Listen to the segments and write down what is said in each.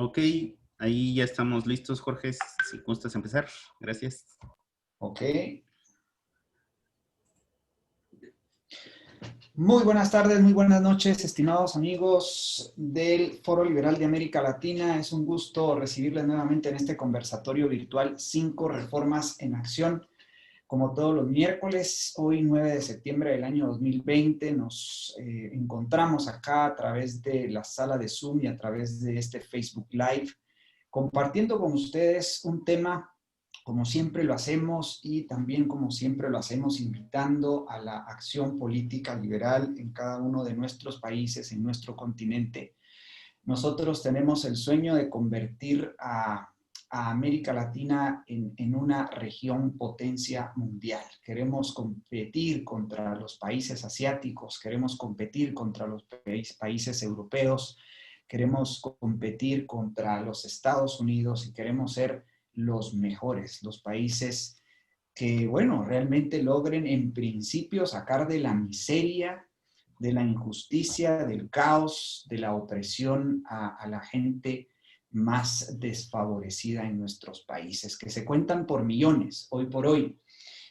Ok, ahí ya estamos listos, Jorge, si gustas empezar. Gracias. Ok. Muy buenas tardes, muy buenas noches, estimados amigos del Foro Liberal de América Latina. Es un gusto recibirles nuevamente en este conversatorio virtual 5 reformas en acción. Como todos los miércoles, hoy 9 de septiembre del año 2020, nos encontramos acá a través de la sala de Zoom y a través de este Facebook Live, compartiendo con ustedes un tema como siempre lo hacemos y también como siempre lo hacemos invitando a la acción política liberal en cada uno de nuestros países, en nuestro continente. Nosotros tenemos el sueño de convertir a América Latina en una región potencia mundial. Queremos competir contra los países asiáticos, queremos competir contra los países europeos, queremos competir contra los Estados Unidos y queremos ser los mejores, los países que, bueno, realmente logren en principio sacar de la miseria, de la injusticia, del caos, de la opresión a la gente más desfavorecida en nuestros países, que se cuentan por millones hoy por hoy,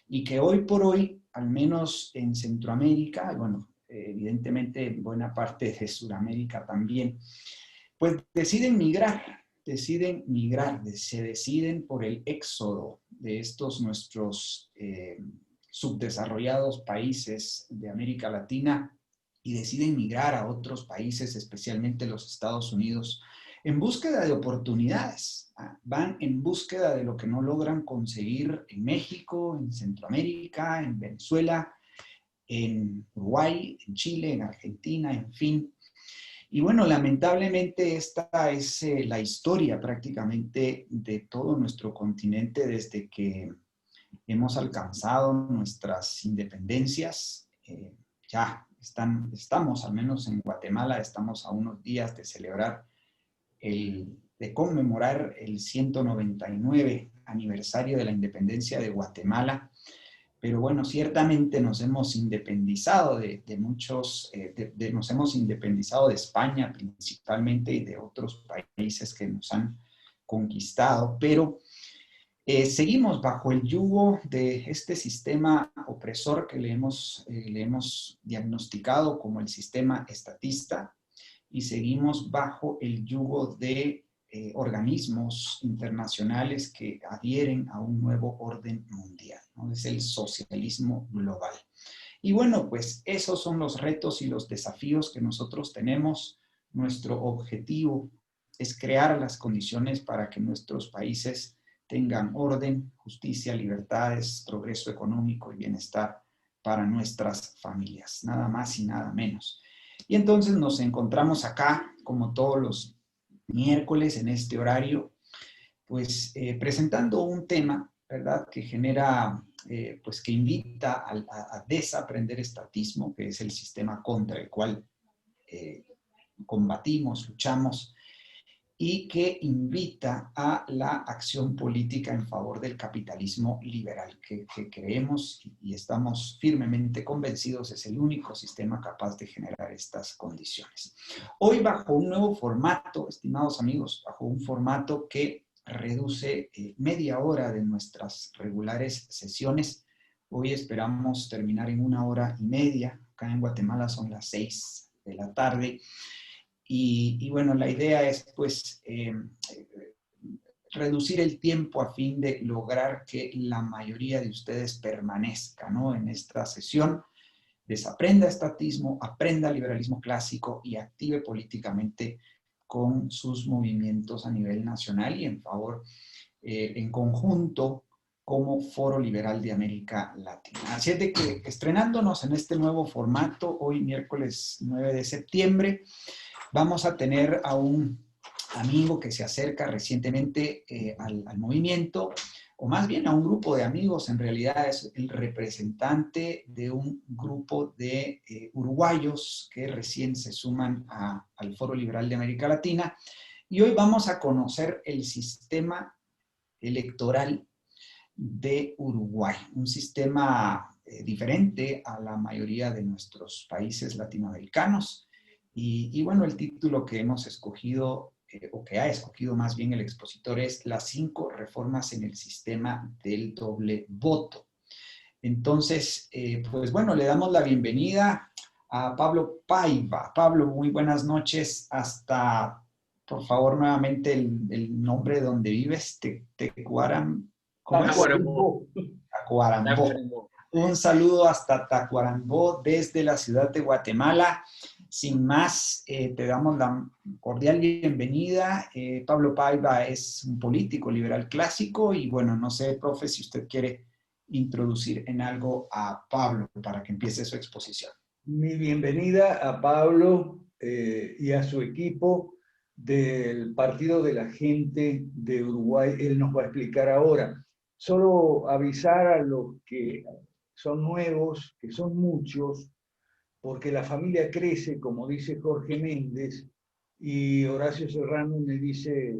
y que hoy por hoy, al menos en Centroamérica, bueno, evidentemente en buena parte de Sudamérica también, pues deciden migrar, se deciden por el éxodo de estos nuestros subdesarrollados países de América Latina y deciden migrar a otros países, especialmente los Estados Unidos, en búsqueda de oportunidades. Van en búsqueda de lo que no logran conseguir en México, en Centroamérica, en Venezuela, en Uruguay, en Chile, en Argentina, en fin. Y bueno, lamentablemente esta es la historia prácticamente de todo nuestro continente desde que hemos alcanzado nuestras independencias. Estamos, al menos en Guatemala, estamos a unos días de celebrar, de conmemorar el 199 aniversario de la independencia de Guatemala. Pero bueno, ciertamente nos hemos independizado de muchos, nos hemos independizado de España principalmente y de otros países que nos han conquistado, pero seguimos bajo el yugo de este sistema opresor que le hemos diagnosticado como el sistema estatista y seguimos bajo el yugo de organismos internacionales que adhieren a un nuevo orden mundial, ¿no? Es el socialismo global. Y bueno, pues esos son los retos y los desafíos que nosotros tenemos. Nuestro objetivo es crear las condiciones para que nuestros países tengan orden, justicia, libertades, progreso económico y bienestar para nuestras familias, nada más y nada menos. Y entonces nos encontramos acá, como todos los miércoles en este horario, pues presentando un tema, ¿verdad?, que genera, pues que invita a desaprender estatismo, que es el sistema contra el cual combatimos, luchamos, y que invita a la acción política en favor del capitalismo liberal, que creemos y estamos firmemente convencidos es el único sistema capaz de generar estas condiciones. Hoy bajo un nuevo formato, estimados amigos, bajo un formato que reduce media hora de nuestras regulares sesiones. Hoy esperamos terminar en 1 hora y media. Acá en Guatemala son las 6 de la tarde. Y bueno, la idea es pues reducir el tiempo a fin de lograr que la mayoría de ustedes permanezca, ¿no?, en esta sesión, desaprenda estatismo, aprenda liberalismo clásico y active políticamente con sus movimientos a nivel nacional y en favor, en conjunto, como Foro Liberal de América Latina. Así es de que estrenándonos en este nuevo formato, hoy miércoles 9 de septiembre, vamos a tener a un amigo que se acerca recientemente al movimiento, o más bien a un grupo de amigos. En realidad es el representante de un grupo de uruguayos que recién se suman al Foro Liberal de América Latina. Y hoy vamos a conocer el sistema electoral de Uruguay, un sistema diferente a la mayoría de nuestros países latinoamericanos. Y bueno, el título que hemos escogido o que ha escogido más bien el expositor, es las 5 reformas en el sistema del doble voto. Entonces, pues bueno, le damos la bienvenida a Pablo Paiva. Pablo, muy buenas noches. Hasta, por favor, nuevamente el nombre donde vives, Tecuaram, ¿cómo es? Tacuarembó. Tacuarembó. Tacuarembó. Un saludo hasta Tacuarembó desde la ciudad de Guatemala. Sin más, te damos la cordial bienvenida. Pablo Paiva es un político liberal clásico y bueno, no sé, profe, si usted quiere introducir en algo a Pablo para que empiece su exposición. Mi bienvenida a Pablo y a su equipo del Partido de la Gente de Uruguay. Él nos va a explicar ahora. Solo avisar a los que son nuevos, que son muchos, porque la familia crece, como dice Jorge Méndez, y Horacio Serrano me dice,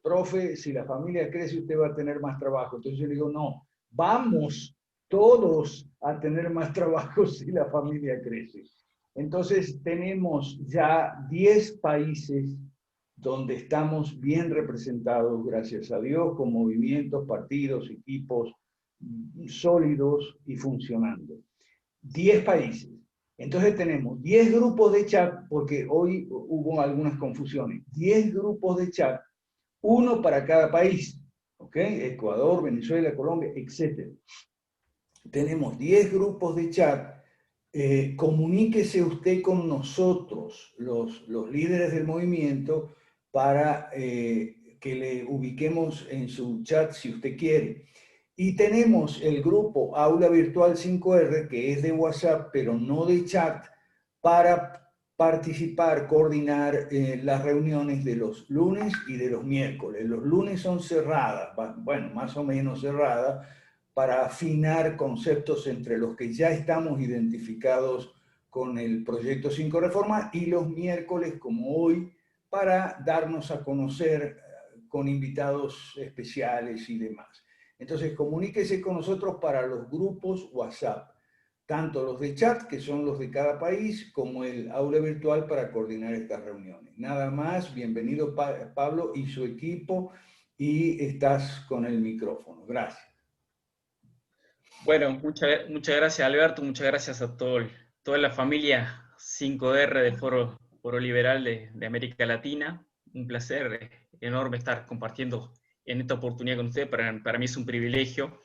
profe, si la familia crece usted va a tener más trabajo. Entonces yo le digo, no, vamos todos a tener más trabajo si la familia crece. Entonces tenemos ya 10 países donde estamos bien representados, gracias a Dios, con movimientos, partidos, equipos sólidos y funcionando. 10 países. Entonces tenemos 10 grupos de chat, porque hoy hubo algunas confusiones. 10 grupos de chat, uno para cada país, ¿ok? Ecuador, Venezuela, Colombia, etc. Tenemos 10 grupos de chat. Comuníquese usted con nosotros, los líderes del movimiento, para que le ubiquemos en su chat si usted quiere. Y tenemos el grupo Aula Virtual 5R, que es de WhatsApp, pero no de chat, para participar, coordinar las reuniones de los lunes y de los miércoles. Los lunes son cerradas, bueno, más o menos cerradas, para afinar conceptos entre los que ya estamos identificados con el proyecto 5 Reforma, y los miércoles, como hoy, para darnos a conocer con invitados especiales y demás. Entonces, comuníquese con nosotros para los grupos WhatsApp, tanto los de chat, que son los de cada país, como el aula virtual para coordinar estas reuniones. Nada más, bienvenido Pablo y su equipo, y estás con el micrófono. Gracias. Bueno, muchas gracias Alberto, muchas gracias a toda la familia 5R del Foro Liberal de América Latina. Un placer enorme estar compartiendo en esta oportunidad con ustedes. Para mí es un privilegio.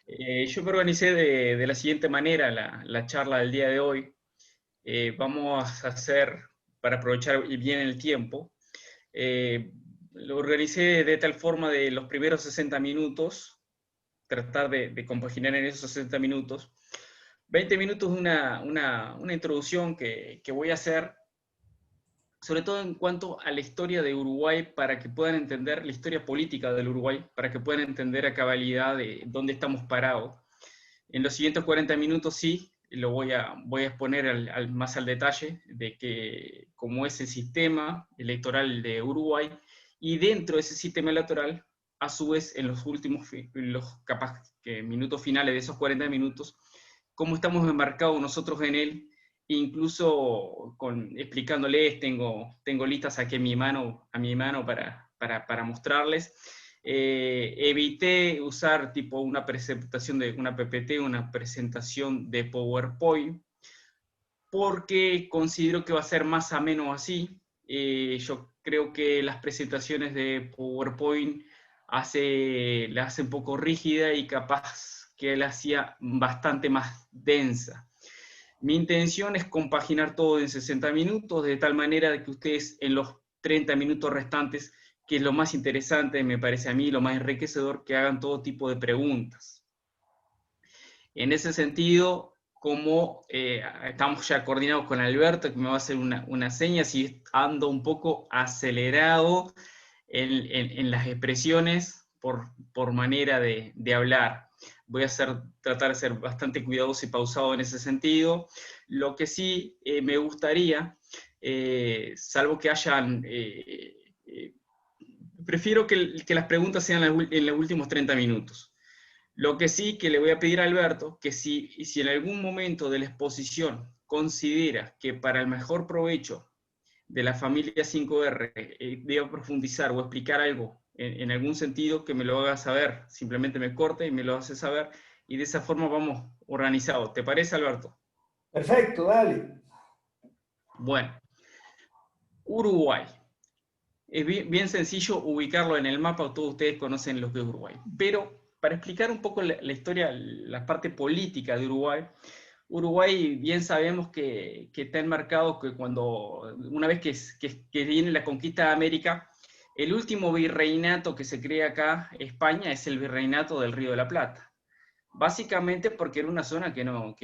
Yo me organicé de la siguiente manera la charla del día de hoy. Vamos a hacer, para aprovechar bien el tiempo, lo organicé de tal forma de los primeros 60 minutos, tratar de compaginar en esos 60 minutos, 20 minutos de una introducción que voy a hacer, sobre todo en cuanto a la historia de Uruguay, para que puedan entender la historia política del Uruguay, para que puedan entender a cabalidad de dónde estamos parados. En los siguientes 40 minutos sí, lo voy a exponer más al detalle de cómo es el sistema electoral de Uruguay, y dentro de ese sistema electoral, a su vez, en los capaz que minutos finales de esos 40 minutos, cómo estamos enmarcados nosotros en él, incluso explicándoles, tengo listas aquí a mi mano para mostrarles. Evité usar tipo una presentación de una PPT, una presentación de PowerPoint, porque considero que va a ser más ameno así. Yo creo que las presentaciones de PowerPoint la hace un poco rígida y capaz que la hacía bastante más densa. Mi intención es compaginar todo en 60 minutos, de tal manera que ustedes en los 30 minutos restantes, que es lo más interesante, me parece a mí, lo más enriquecedor, que hagan todo tipo de preguntas. En ese sentido, como estamos ya coordinados con Alberto, que me va a hacer una seña, si ando un poco acelerado en las expresiones por manera de hablar. Voy a tratar de ser bastante cuidadoso y pausado en ese sentido. Lo que sí me gustaría, salvo que hayan... prefiero que las preguntas sean en los últimos 30 minutos. Lo que sí que le voy a pedir a Alberto, que si en algún momento de la exposición considera que para el mejor provecho de la familia 5R, debo profundizar o explicar algo en algún sentido, que me lo haga saber. Simplemente me corte y me lo hace saber, y de esa forma vamos organizados. ¿Te parece, Alberto? Perfecto, dale. Bueno, Uruguay. Es bien sencillo ubicarlo en el mapa, todos ustedes conocen lo que es Uruguay. Pero para explicar un poco la historia, la parte política de Uruguay, Uruguay bien sabemos que está enmarcado que cuando, una vez que viene la conquista de América, el último virreinato que se crea acá, España, es el virreinato del Río de la Plata. Básicamente porque era una zona que no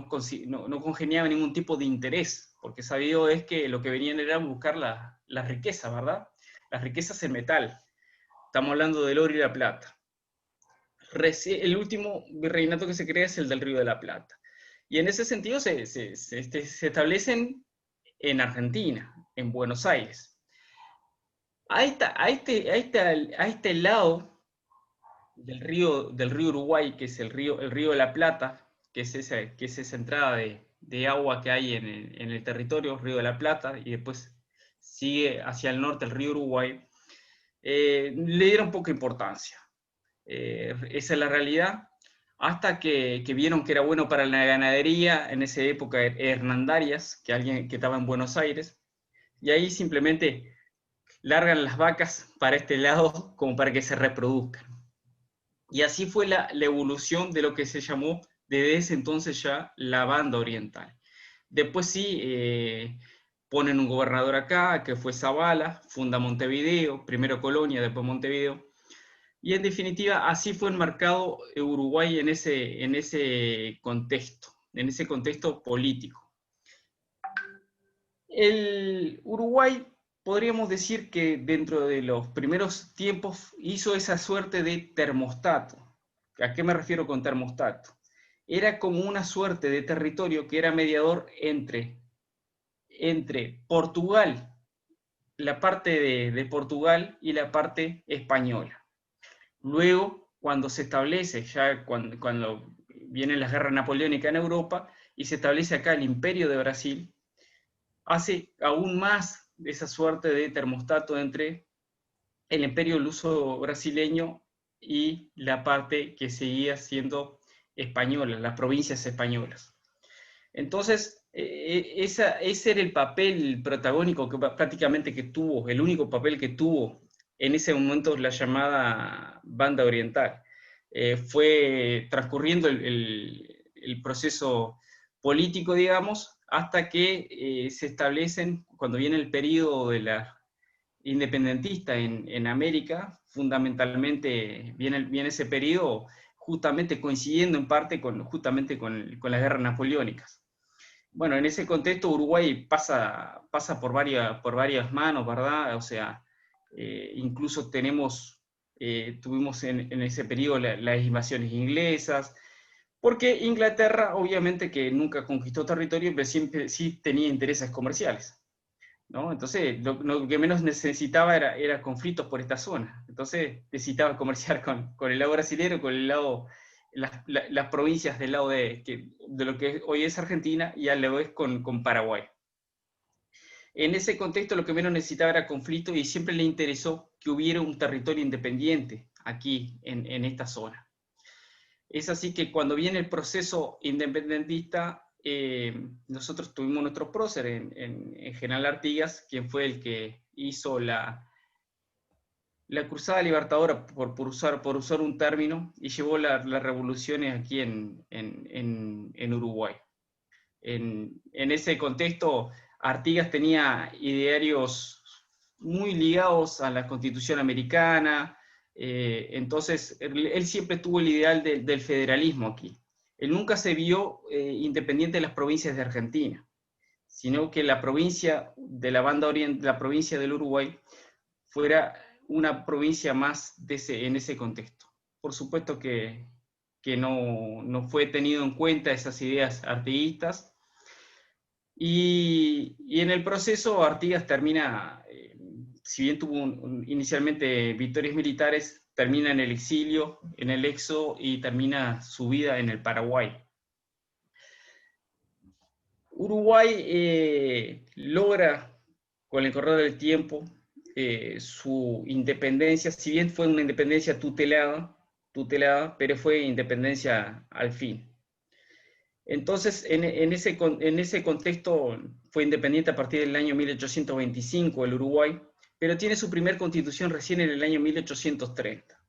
congeniaba ningún tipo de interés, porque sabido es que lo que venían era buscar la riqueza, ¿verdad? Las riquezas en metal. Estamos hablando del oro y la plata. El último virreinato que se crea es el del Río de la Plata. Y en ese sentido se establecen en Argentina, en Buenos Aires. A este lado del río Uruguay, que es el río de la Plata, que es esa entrada de agua que hay en el territorio, Río de la Plata, y después sigue hacia el norte el río Uruguay, le dieron poca importancia. Esa es la realidad, hasta que vieron que era bueno para la ganadería. En esa época Hernandarias, alguien que estaba en Buenos Aires, y ahí simplemente largan las vacas para este lado como para que se reproduzcan. Y así fue la evolución de lo que se llamó desde ese entonces ya la Banda Oriental. Después sí, ponen un gobernador acá, que fue Zavala, funda Montevideo, primero Colonia, después Montevideo. Y en definitiva, así fue enmarcado Uruguay en ese contexto político. El Uruguay, podríamos decir que dentro de los primeros tiempos hizo esa suerte de termostato. ¿A qué me refiero con termostato? Era como una suerte de territorio que era mediador entre Portugal, la parte de Portugal, y la parte española. Luego, cuando se establece, ya cuando vienen las guerras napoleónicas en Europa y se establece acá el Imperio de Brasil, hace aún más de esa suerte de termostato entre el imperio luso brasileño y la parte que seguía siendo española, las provincias españolas. Entonces, ese era el papel protagónico que prácticamente que tuvo, el único papel que tuvo en ese momento la llamada Banda Oriental. Fue transcurriendo el proceso político, digamos, hasta que se establecen, cuando viene el periodo de la independentista en América, fundamentalmente viene ese periodo justamente coincidiendo en parte justamente con las guerras napoleónicas. Bueno, en ese contexto Uruguay pasa por varias manos, ¿verdad? O sea, incluso tuvimos en ese periodo las invasiones inglesas, porque Inglaterra obviamente que nunca conquistó territorio, pero siempre sí tenía intereses comerciales, ¿no? Entonces, lo que menos necesitaba era conflictos por esta zona. Entonces, necesitaba comerciar con el lado brasilero, con el lado, las provincias del lado de lo que hoy es Argentina, y al lado es con Paraguay. En ese contexto, lo que menos necesitaba era conflicto, y siempre le interesó que hubiera un territorio independiente aquí, en esta zona. Es así que cuando viene el proceso independentista, nosotros tuvimos nuestro prócer en General Artigas, quien fue el que hizo la Cruzada Libertadora, por usar un término, y llevó las revoluciones aquí en Uruguay. En ese contexto, Artigas tenía idearios muy ligados a la Constitución americana. Entonces, él siempre tuvo el ideal del federalismo aquí. Él nunca se vio independiente de las provincias de Argentina, sino que la provincia de la Banda Oriental, la provincia del Uruguay, fuera una provincia más en ese contexto. Por supuesto que no fue tenido en cuenta esas ideas artiguistas, y en el proceso Artigas termina, si bien tuvo inicialmente victorias militares, termina en el exilio, en el éxodo, y termina su vida en el Paraguay. Uruguay logra con el correr del tiempo, su independencia, si bien fue una independencia tutelada, pero fue independencia al fin. Entonces, en ese contexto fue independiente a partir del año 1825 el Uruguay, pero tiene su primer constitución recién en el año 1830.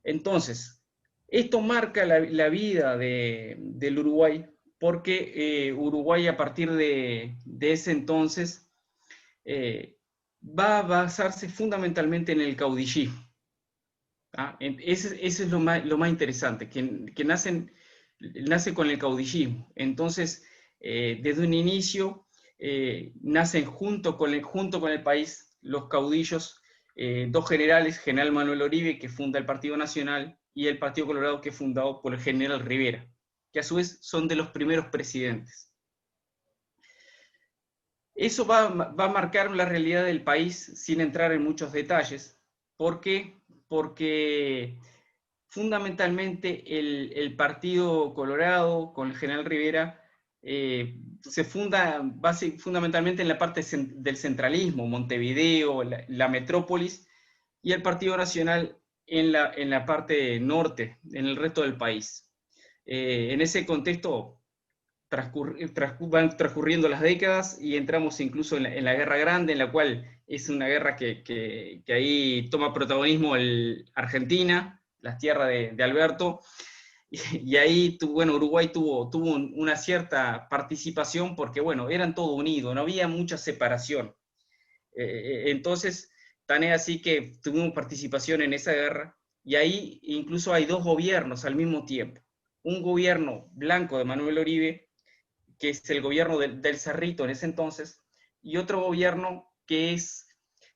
Entonces, esto marca la vida del Uruguay, porque Uruguay a partir de ese entonces va a basarse fundamentalmente en el caudillismo. ¿Ah? Ese es lo más interesante, que nace con el caudillismo. Entonces, desde un inicio, nacen junto con el país los caudillos, dos generales, General Manuel Oribe, que funda el Partido Nacional, y el Partido Colorado, que es fundado por el General Rivera, que a su vez son de los primeros presidentes. Eso va a marcar la realidad del país sin entrar en muchos detalles. ¿Por qué? Porque fundamentalmente el Partido Colorado con el General Rivera se funda fundamentalmente en la parte del centralismo, Montevideo, la metrópolis, y el Partido Nacional en la parte norte, en el resto del país. En ese contexto van transcurriendo las décadas y entramos incluso en la Guerra Grande, en la cual es una guerra que ahí toma protagonismo Argentina, las tierras de Alberto, y ahí Uruguay tuvo una cierta participación porque, bueno, eran todo unido, no había mucha separación. Entonces, tan es así que tuvimos participación en esa guerra, y ahí incluso hay dos gobiernos al mismo tiempo. Un gobierno blanco de Manuel Oribe, que es el gobierno del Cerrito en ese entonces, y otro gobierno que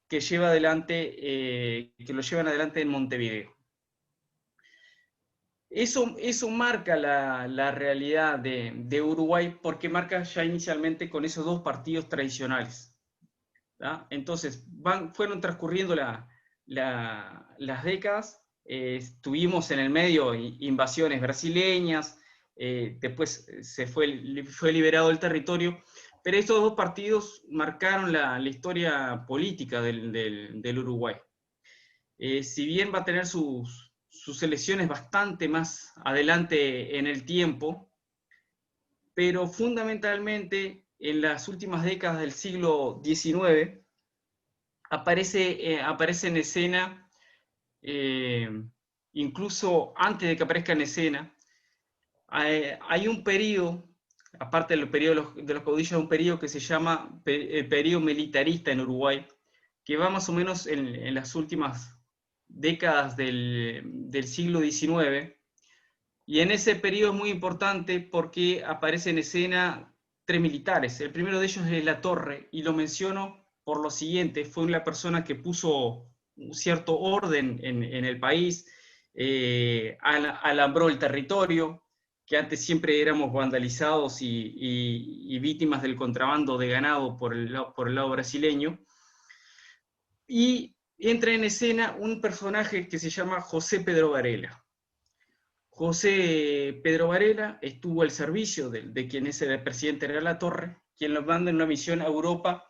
lleva adelante, que lo llevan adelante en Montevideo. Eso marca la realidad de Uruguay, porque marca ya inicialmente con esos dos partidos tradicionales. ¿tá? Entonces, fueron transcurriendo las décadas, tuvimos en el medio invasiones brasileñas, después fue liberado el territorio, pero estos dos partidos marcaron la historia política del Uruguay. Si bien va a tener sus elecciones bastante más adelante en el tiempo, pero fundamentalmente en las últimas décadas del siglo XIX aparece en escena, incluso antes de que aparezca en escena, hay un periodo, aparte del periodo de los caudillos, un periodo que se llama el periodo militarista en Uruguay, que va más o menos en las últimas décadas del siglo XIX, y en ese periodo es muy importante porque aparece en escena tres militares. El primero de ellos es Latorre, y lo menciono por lo siguiente: fue una persona que puso un cierto orden en el país, alambró el territorio, que antes siempre éramos vandalizados y víctimas del contrabando de ganado por el lado brasileño. Y entra en escena un personaje que se llama José Pedro Varela. José Pedro Varela estuvo al servicio de quien es el presidente de Latorre, quien lo manda en una misión a Europa,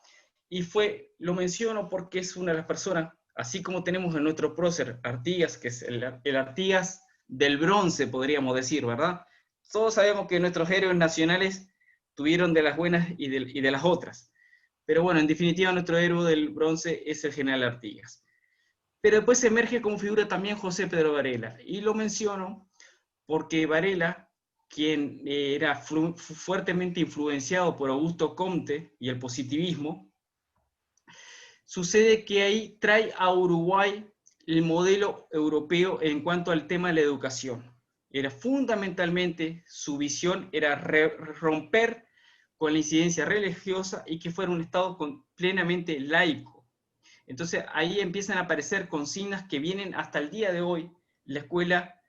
y lo menciono porque es una de las personas, así como tenemos en nuestro prócer Artigas, que es el Artigas del bronce, podríamos decir, ¿verdad? Todos sabemos que nuestros héroes nacionales tuvieron de las buenas y de las otras, pero bueno, en definitiva nuestro héroe del bronce es el general Artigas. Pero después emerge como figura también José Pedro Varela, y lo menciono porque Varela, quien era fuertemente influenciado por Augusto Comte y el positivismo, sucede que ahí trae a Uruguay el modelo europeo en cuanto al tema de la educación. Era fundamentalmente, su visión era romper con la incidencia religiosa y que fuera un Estado plenamente laico. Entonces ahí empiezan a aparecer consignas que vienen hasta el día de hoy: la escuela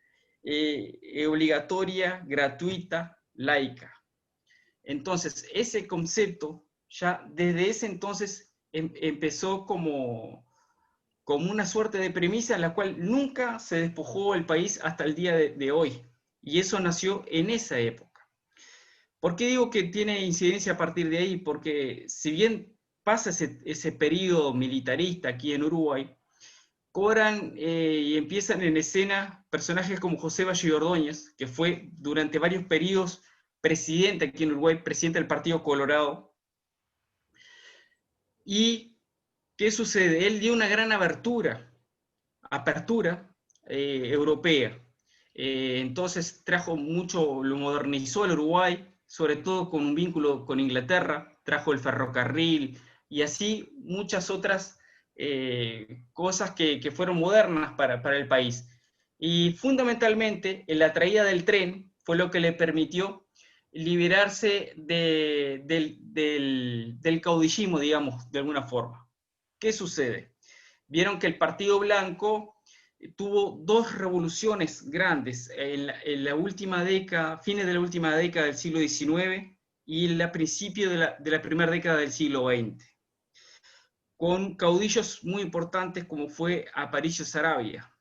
obligatoria, gratuita, laica. Entonces, ese concepto ya desde ese entonces empezó como una suerte de premisa en la cual nunca se despojó el país hasta el día de hoy. Y eso nació en esa época. ¿Por qué digo que tiene incidencia a partir de ahí? Porque si bien pasa ese periodo militarista aquí en Uruguay, cobran y empiezan en escena personajes como José Valle y Ordóñez, que fue durante varios periodos presidente aquí en Uruguay, presidente del Partido Colorado. ¿Y qué sucede? Él dio una gran apertura europea. Entonces trajo mucho, lo modernizó el Uruguay, sobre todo con un vínculo con Inglaterra, trajo el ferrocarril y así muchas otras cosas que fueron modernas para el país. Y fundamentalmente la traída del tren fue lo que le permitió liberarse del caudillismo, digamos, de alguna forma. ¿Qué sucede? Vieron que el Partido Blanco tuvo dos revoluciones grandes en la última década, fines de la última década del siglo XIX y a principios de la primera década del siglo XX, con caudillos muy importantes como fue Aparicio Saravia.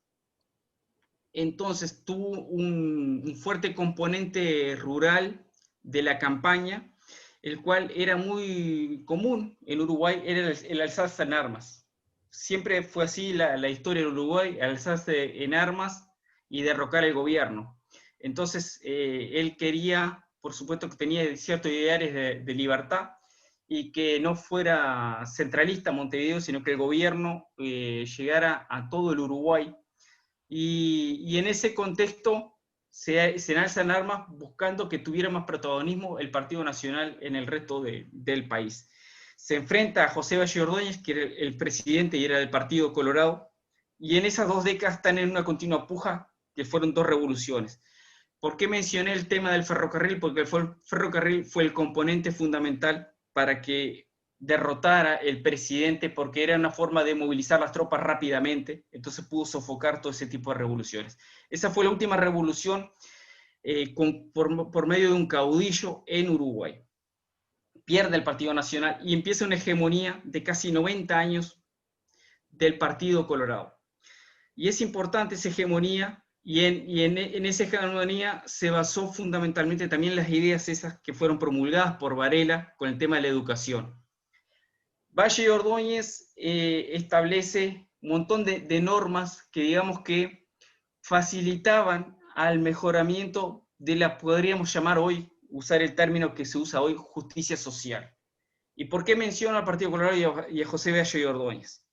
Entonces tuvo un fuerte componente rural de la campaña, el cual era muy común en Uruguay, era el alzarse en armas. Siempre fue así la historia de Uruguay, alzarse en armas y derrocar el gobierno. Entonces, él quería, por supuesto que tenía ciertos ideales de libertad y que no fuera centralista Montevideo, sino que el gobierno llegara a todo el Uruguay. Y en ese contexto se alzan armas buscando que tuviera más protagonismo el Partido Nacional en el resto del país. Se enfrenta a José Valle Ordóñez, que era el presidente y era del Partido Colorado, y en esas 2 décadas están en una continua puja, que fueron 2 revoluciones. ¿Por qué mencioné el tema del ferrocarril? Porque el ferrocarril fue el componente fundamental para que derrotara el presidente, porque era una forma de movilizar las tropas rápidamente, entonces pudo sofocar todo ese tipo de revoluciones. Esa fue la última revolución por medio de un caudillo en Uruguay. Pierde el Partido Nacional y empieza una hegemonía de casi 90 años del Partido Colorado. Y es importante esa hegemonía, y en esa hegemonía se basó fundamentalmente también las ideas esas que fueron promulgadas por Varela con el tema de la educación. Valle y Ordóñez establece un montón de normas que digamos que facilitaban al mejoramiento de la, podríamos llamar hoy, usar el término que se usa hoy, justicia social. ¿Y por qué menciono al Partido Colorado y a José Valle y Ordóñez?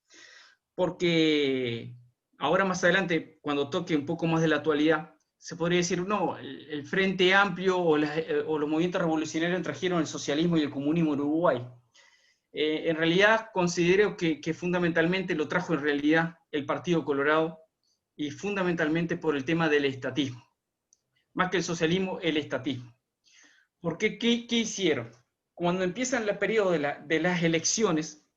Porque ahora más adelante, cuando toque un poco más de la actualidad, se podría decir, no, el Frente Amplio o los movimientos revolucionarios trajeron el socialismo y el comunismo en Uruguay. En realidad considero que fundamentalmente lo trajo en realidad el Partido Colorado y fundamentalmente por el tema del estatismo. Más que el socialismo, el estatismo. Porque ¿qué hicieron? Cuando empiezan el periodo de las elecciones,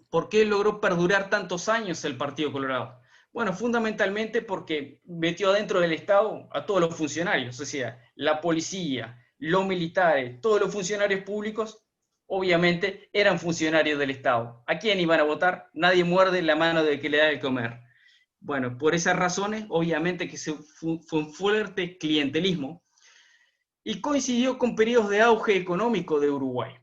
¿por qué logró perdurar tantos años el Partido Colorado? Bueno, fundamentalmente porque metió adentro del Estado a todos los funcionarios, o sea, la policía, los militares, todos los funcionarios públicos, obviamente eran funcionarios del Estado. ¿A quién iban a votar? Nadie muerde la mano del que le da de comer. Bueno, por esas razones, obviamente que fue un fuerte clientelismo y coincidió con periodos de auge económico de Uruguay.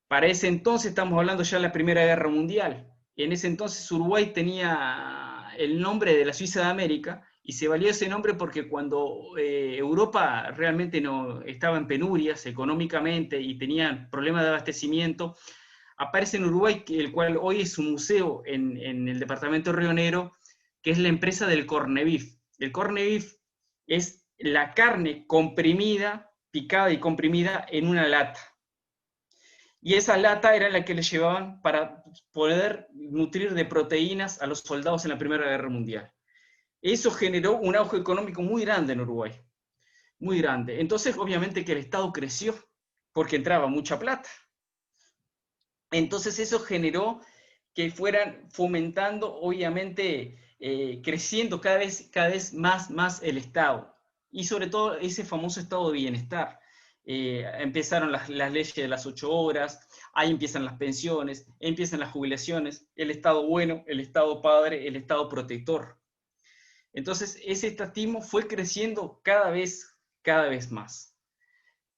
Para ese entonces, estamos hablando ya de la Primera Guerra Mundial. En ese entonces Uruguay tenía el nombre de la Suiza de América y se valió ese nombre porque cuando Europa realmente no estaba en penurias económicamente y tenían problemas de abastecimiento, aparece en Uruguay, el cual hoy es un museo en el departamento de Río Negro, que es la empresa del corned beef. El corned beef es la carne comprimida, picada y comprimida en una lata. Y esa lata era la que le llevaban para poder nutrir de proteínas a los soldados en la Primera Guerra Mundial. Eso generó un auge económico muy grande en Uruguay, muy grande. Entonces, obviamente que el Estado creció, porque entraba mucha plata. Entonces eso generó que fueran fomentando, obviamente, creciendo cada vez más el Estado. Y sobre todo ese famoso estado de bienestar. Empezaron las leyes de las 8 horas, ahí empiezan las pensiones, empiezan las jubilaciones, el Estado bueno, el Estado padre, el Estado protector. Entonces ese estatismo fue creciendo cada vez más.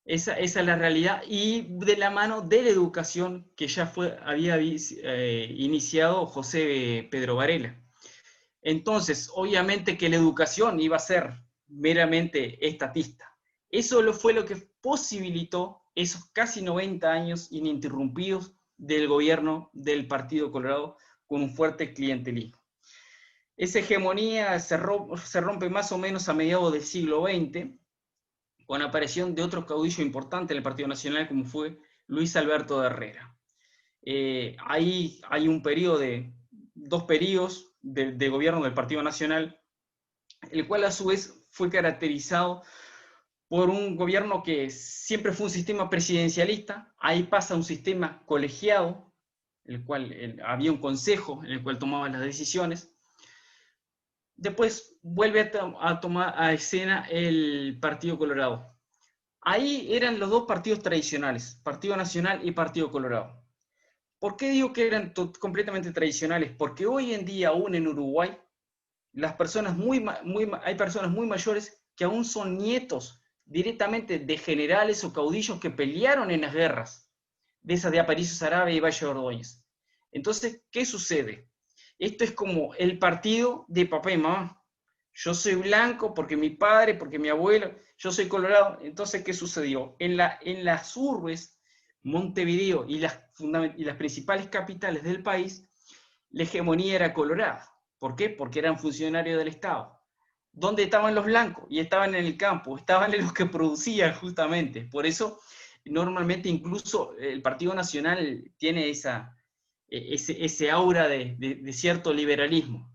Esa es la realidad, y de la mano de la educación que ya había iniciado José Pedro Varela. Entonces, obviamente que la educación iba a ser meramente estatista. Eso fue lo que posibilitó esos casi 90 años ininterrumpidos del gobierno del Partido Colorado con un fuerte clientelismo. Esa hegemonía se rompe más o menos a mediados del siglo XX, con la aparición de otro caudillo importante en el Partido Nacional, como fue Luis Alberto de Herrera. Ahí hay un periodo dos periodos de gobierno del Partido Nacional, el cual a su vez fue caracterizado por un gobierno que siempre fue un sistema presidencialista. Ahí pasa un sistema colegiado, el cual había un consejo en el cual tomaban las decisiones. Después vuelve a tomar a escena el Partido Colorado. Ahí eran los dos partidos tradicionales, Partido Nacional y Partido Colorado. ¿Por qué digo que eran completamente tradicionales? Porque hoy en día, aún en Uruguay, hay personas muy mayores que aún son nietos directamente de generales o caudillos que pelearon en las guerras, de esas de Aparicio Saravia y Valle de Ordóñez. Entonces, ¿qué sucede? Esto es como el partido de papá y mamá. Yo soy blanco porque mi padre, porque mi abuelo, yo soy colorado. Entonces, ¿qué sucedió? En las urbes, Montevideo y las principales capitales del país, la hegemonía era colorada. ¿Por qué? Porque eran funcionarios del Estado. ¿Dónde estaban los blancos? Y estaban en el campo, estaban en los que producían justamente. Por eso, normalmente incluso el Partido Nacional tiene ese aura de cierto liberalismo.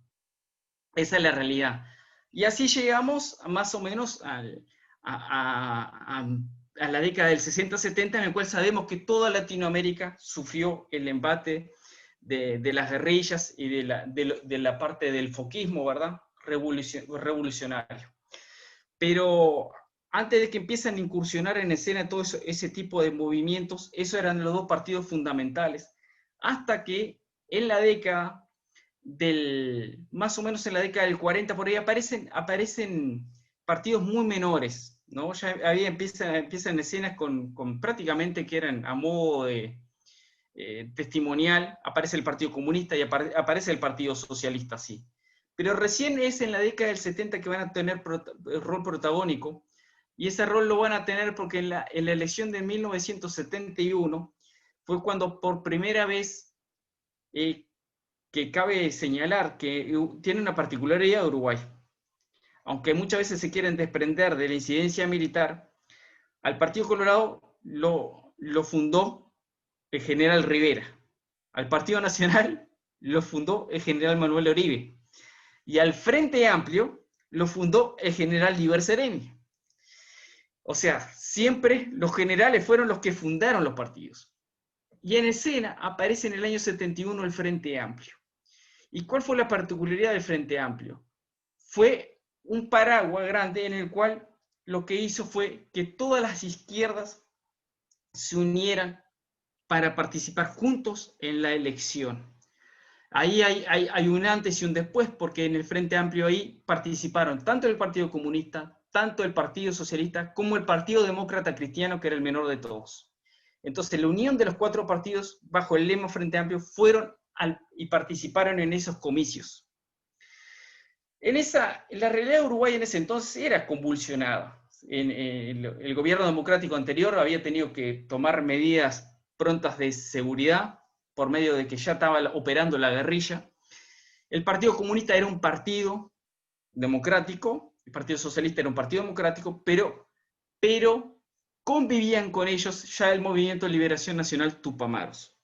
Esa es la realidad. Y así llegamos más o menos a la década del 60-70, en el cual sabemos que toda Latinoamérica sufrió el embate de las guerrillas y de la parte del foquismo, ¿verdad? Revolucionario. Pero antes de que empiecen a incursionar en escena todo ese tipo de movimientos, esos eran los dos partidos fundamentales, hasta que en la década más o menos en la década del 40, por ahí aparecen partidos muy menores, ¿no? Ya empiezan escenas con prácticamente que eran a modo de testimonial, aparece el Partido Comunista y aparece el Partido Socialista, sí. Pero recién es en la década del 70 que van a tener rol protagónico, y ese rol lo van a tener porque en la elección de 1971 fue cuando por primera vez, que cabe señalar que tiene una particularidad de Uruguay. Aunque muchas veces se quieren desprender de la incidencia militar, al Partido Colorado lo fundó el general Rivera. Al Partido Nacional lo fundó el general Manuel Oribe. Y al Frente Amplio lo fundó el general Liber Sereni. O sea, siempre los generales fueron los que fundaron los partidos. Y en escena aparece en el año 71 el Frente Amplio. ¿Y cuál fue la particularidad del Frente Amplio? Fue un paraguas grande en el cual lo que hizo fue que todas las izquierdas se unieran para participar juntos en la elección. Ahí hay un antes y un después, porque en el Frente Amplio ahí participaron tanto el Partido Comunista, tanto el Partido Socialista, como el Partido Demócrata Cristiano, que era el menor de todos. Entonces, la unión de los cuatro partidos bajo el lema Frente Amplio fueron y participaron en esos comicios. La realidad de Uruguay en ese entonces era convulsionada. El gobierno democrático anterior había tenido que tomar medidas prontas de seguridad por medio de que ya estaba operando la guerrilla. El Partido Comunista era un partido democrático, el Partido Socialista era un partido democrático, pero convivían con ellos ya el Movimiento de Liberación Nacional Tupamaros.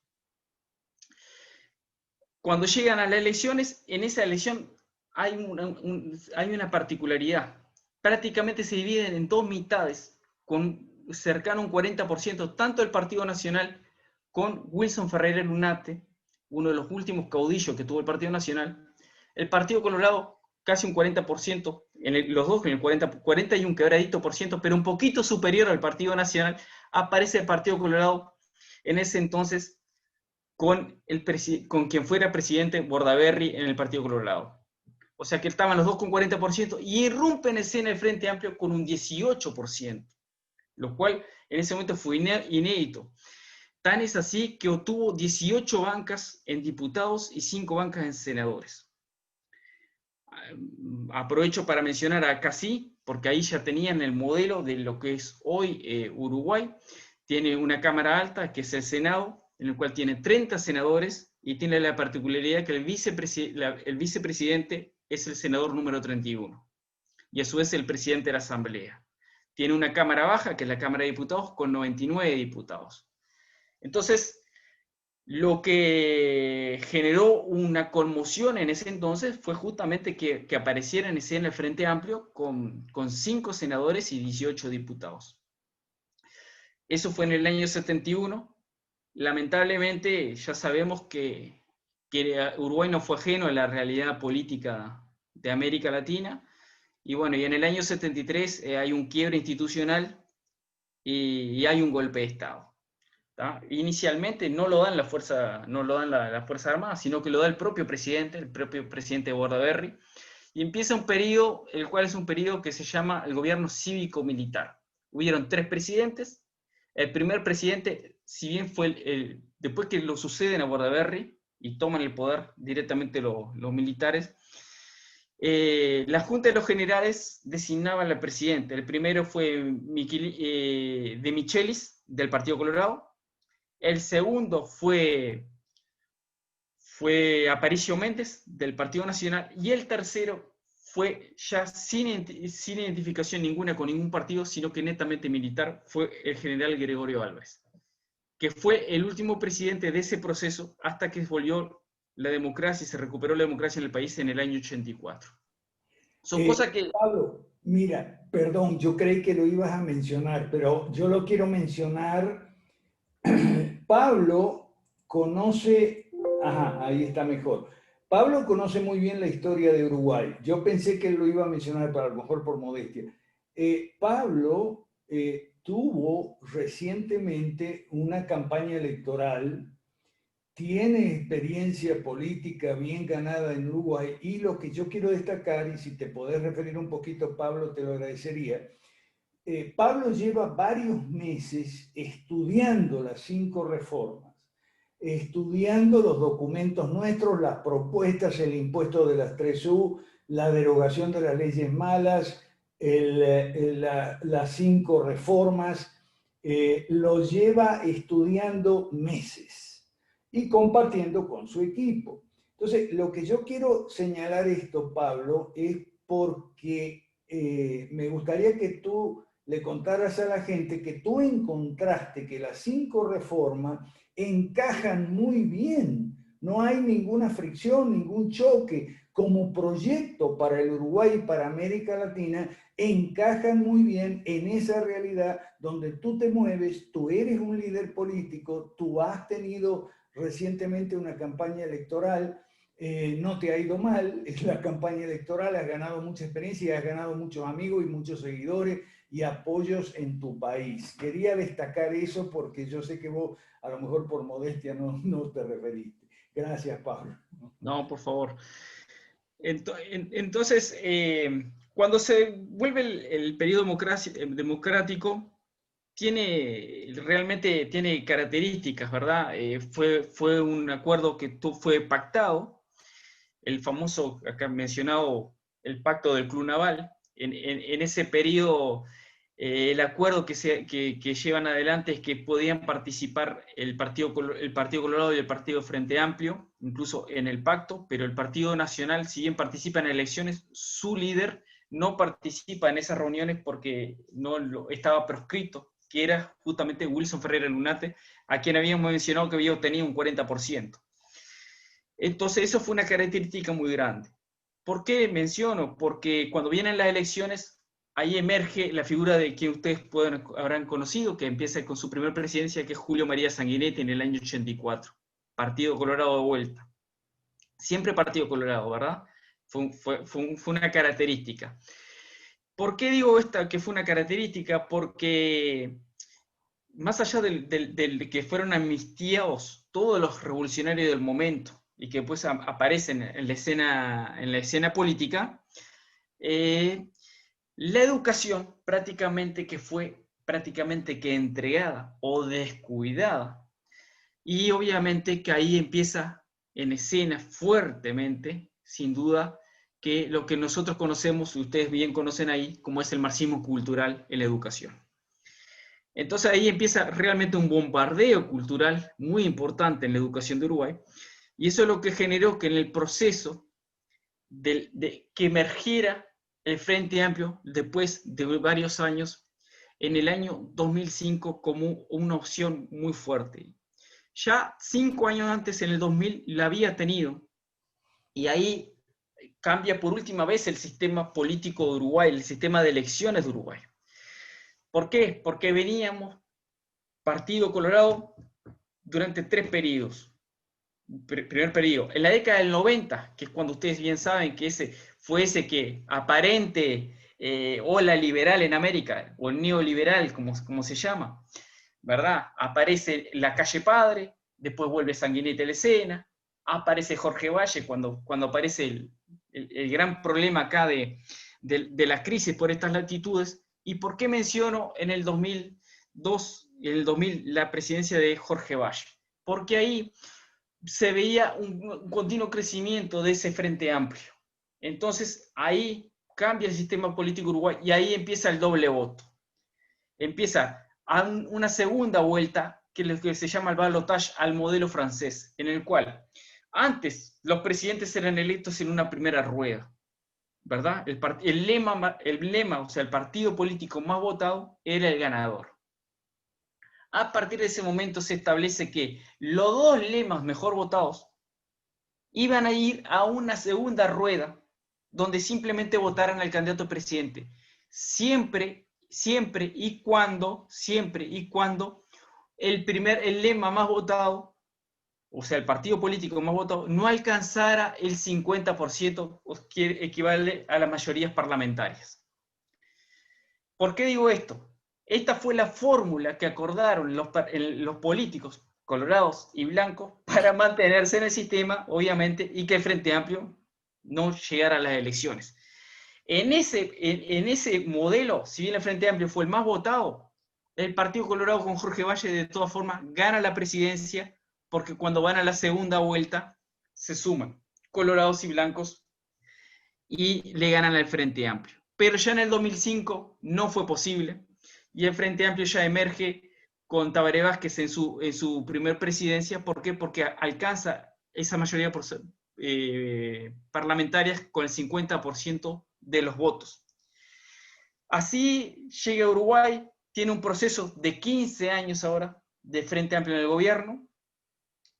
Cuando llegan a las elecciones, en esa elección hay una particularidad. Prácticamente se dividen en dos mitades, con cercano a un 40%, tanto el Partido Nacional con Wilson Ferreira Lunate, uno de los últimos caudillos que tuvo el Partido Nacional, el Partido Colorado casi un 40%, los dos en el 40 y un quebradito por ciento, pero un poquito superior al Partido Nacional, aparece el Partido Colorado en ese entonces con quien fuera presidente Bordaberry en el Partido Colorado. O sea que estaban los dos con 40% y irrumpe en escena el Frente Amplio con un 18%. lo cual en ese momento fue inédito. Tan es así que obtuvo 18 bancas en diputados y 5 bancas en senadores. Aprovecho para mencionar a Casí, porque ahí ya tenían el modelo de lo que es hoy Uruguay. Tiene una Cámara Alta, que es el Senado, en el cual tiene 30 senadores, y tiene la particularidad que el vicepresidente es el senador número 31, y a su vez el presidente de la Asamblea. Tiene una Cámara Baja, que es la Cámara de Diputados, con 99 diputados. Entonces, lo que generó una conmoción en ese entonces fue justamente que apareciera en escena el Frente Amplio con 5 senadores y 18 diputados. Eso fue en el año 71. Lamentablemente ya sabemos que Uruguay no fue ajeno a la realidad política de América Latina, y bueno, y en el año 73 hay un quiebre institucional y hay un golpe de Estado. ¿Tá? Inicialmente no lo dan las Fuerzas Armadas, sino que lo da el propio presidente Bordaberry, y empieza un periodo, el cual es un periodo que se llama el gobierno cívico-militar. Hubieron 3 presidentes. El primer presidente, si bien fue después que lo suceden a Bordaberry y toman el poder directamente los militares, la Junta de los Generales designaba al presidente. El primero fue de Michelis, del Partido Colorado. El segundo fue Aparicio Méndez, del Partido Nacional. Y el tercero fue ya sin identificación ninguna con ningún partido, sino que netamente militar, fue el general Gregorio Álvarez, que fue el último presidente de ese proceso hasta que volvió la democracia y se recuperó la democracia en el país en el año 84. Son cosas que... Pablo, mira, perdón, yo creí que lo ibas a mencionar, pero yo lo quiero mencionar. Pablo conoce, ahí está mejor. Pablo conoce muy bien la historia de Uruguay. Yo pensé que lo iba a mencionar, pero a lo mejor por modestia. Pablo tuvo recientemente una campaña electoral, tiene experiencia política bien ganada en Uruguay, y lo que yo quiero destacar, y si te podés referir un poquito, Pablo, te lo agradecería. Pablo lleva varios meses estudiando las 5 reformas, estudiando los documentos nuestros, las propuestas, el impuesto de las 3U, la derogación de las leyes malas, las 5 reformas, lo lleva estudiando meses y compartiendo con su equipo. Entonces, lo que yo quiero señalar esto, Pablo, es porque me gustaría que tú le contaras a la gente que tú encontraste que las 5 reformas encajan muy bien. No hay ninguna fricción, ningún choque. Como proyecto para el Uruguay y para América Latina, encajan muy bien en esa realidad donde tú te mueves, tú eres un líder político, tú has tenido recientemente una campaña electoral, no te ha ido mal, es la campaña electoral, has ganado mucha experiencia y has ganado muchos amigos y muchos seguidores y apoyos en tu país. Quería destacar eso porque yo sé que vos a lo mejor por modestia no te referiste. Gracias, Pablo. No, por favor. Entonces, cuando se vuelve el periodo democrático, realmente tiene características, ¿verdad? Fue un acuerdo que fue pactado, el famoso, acá mencionado, el pacto del Club Naval. En ese periodo, el acuerdo que llevan adelante es que podían participar el Partido Colorado y el Partido Frente Amplio, incluso en el pacto, pero el Partido Nacional, si bien participa en elecciones, su líder no participa en esas reuniones porque estaba proscrito, que era justamente Wilson Ferreira Lunate, a quien habíamos mencionado que había obtenido un 40%. Entonces, eso fue una característica muy grande. ¿Por qué menciono? Porque cuando vienen las elecciones, ahí emerge la figura de quien ustedes habrán conocido, que empieza con su primera presidencia, que es Julio María Sanguinetti en el año 84. Partido Colorado de vuelta. Siempre Partido Colorado, ¿verdad? Fue una característica. ¿Por qué digo que fue una característica? Porque más allá de que fueron amnistiados todos los revolucionarios del momento y que después aparecen en la escena política, la educación prácticamente que fue prácticamente que entregada o descuidada. Y obviamente que ahí empieza en escena fuertemente, sin duda, que lo que nosotros conocemos, y ustedes bien conocen ahí, como es el marxismo cultural en la educación. Entonces ahí empieza realmente un bombardeo cultural muy importante en la educación de Uruguay, y eso es lo que generó que en el proceso de que emergiera el Frente Amplio después de varios años, en el año 2005 como una opción muy fuerte. Ya 5 años antes, en el 2000, la había tenido, y ahí cambia por última vez el sistema político de Uruguay, el sistema de elecciones de Uruguay. ¿Por qué? Porque veníamos, Partido Colorado, durante 3 periodos. Primer periodo. En la década del 90, que es cuando ustedes bien saben que ese fue ese que aparente ola liberal en América, o el neoliberal, como se llama, ¿verdad? Aparece la Calle Padre, después vuelve Sanguinetti a la escena, aparece Jorge Valle cuando aparece el gran problema acá de la crisis por estas latitudes. ¿Y por qué menciono en el 2002, en el 2000, la presidencia de Jorge Valle? Porque ahí se veía un continuo crecimiento de ese Frente Amplio. Entonces ahí cambia el sistema político uruguayo y ahí empieza el doble voto. Empieza una segunda vuelta que es lo que se llama el balotage al modelo francés, en el cual antes los presidentes eran electos en una primera rueda, ¿verdad? El lema, o sea, el partido político más votado era el ganador. A partir de ese momento se establece que los 2 lemas mejor votados iban a ir a una segunda rueda donde simplemente votaran al candidato presidente. Siempre y cuando el lema más votado, o sea, el partido político más votado, no alcanzara el 50%, que equivale a las mayorías parlamentarias. ¿Por qué digo esto? Esta fue la fórmula que acordaron los políticos colorados y blancos para mantenerse en el sistema, obviamente, y que el Frente Amplio no llegara a las elecciones. En ese modelo, si bien el Frente Amplio fue el más votado, el Partido Colorado con Jorge Valle de todas formas gana la presidencia, porque cuando van a la segunda vuelta se suman colorados y blancos y le ganan al Frente Amplio. Pero ya en el 2005 no fue posible, y el Frente Amplio ya emerge con Tabaré Vázquez en su primer presidencia. ¿Por qué? Porque alcanza esa mayoría parlamentarias con el 50% de los votos. Así llega a Uruguay, tiene un proceso de 15 años ahora de Frente Amplio en el gobierno,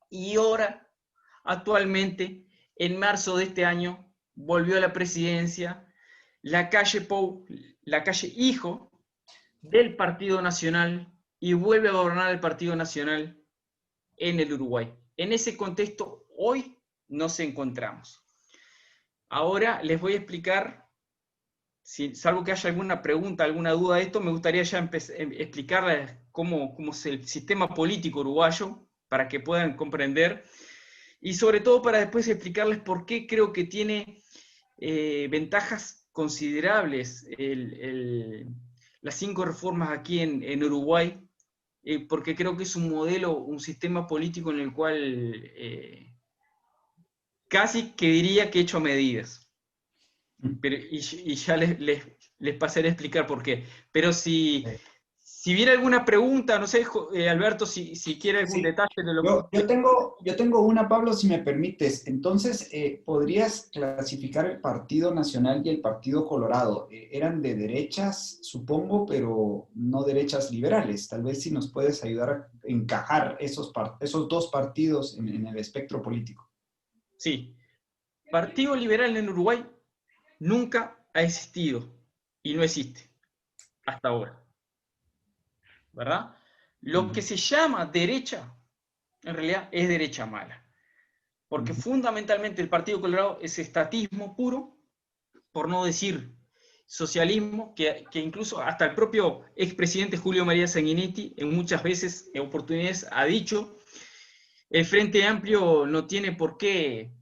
y ahora, actualmente, en marzo de este año, volvió a la presidencia la calle Pou, la calle hijo del Partido Nacional, y vuelve a gobernar el Partido Nacional en el Uruguay. En ese contexto, hoy nos encontramos. Ahora les voy a explicar, salvo que haya alguna pregunta, alguna duda de esto, me gustaría ya explicarles cómo es el sistema político uruguayo, para que puedan comprender, y sobre todo para después explicarles por qué creo que tiene ventajas considerables las 5 reformas aquí en Uruguay, porque creo que es un modelo, un sistema político en el cual casi que diría que he hecho medidas. Pero, y ya les pasaré a explicar por qué. Pero si viene alguna pregunta, no sé, Alberto, si quiere algún detalle de lo que... Yo tengo una, Pablo, si me permites. Entonces, ¿podrías clasificar el Partido Nacional y el Partido Colorado? Eran de derechas, supongo, pero no derechas liberales. Tal vez si nos puedes ayudar a encajar esos 2 partidos en el espectro político. Sí. Partido Liberal en Uruguay nunca ha existido y no existe hasta ahora, ¿verdad? Lo que se llama derecha, en realidad es derecha mala, porque fundamentalmente el Partido Colorado es estatismo puro, por no decir socialismo, que incluso hasta el propio expresidente Julio María Sanguinetti en muchas veces, en oportunidades, ha dicho: el Frente Amplio no tiene por qué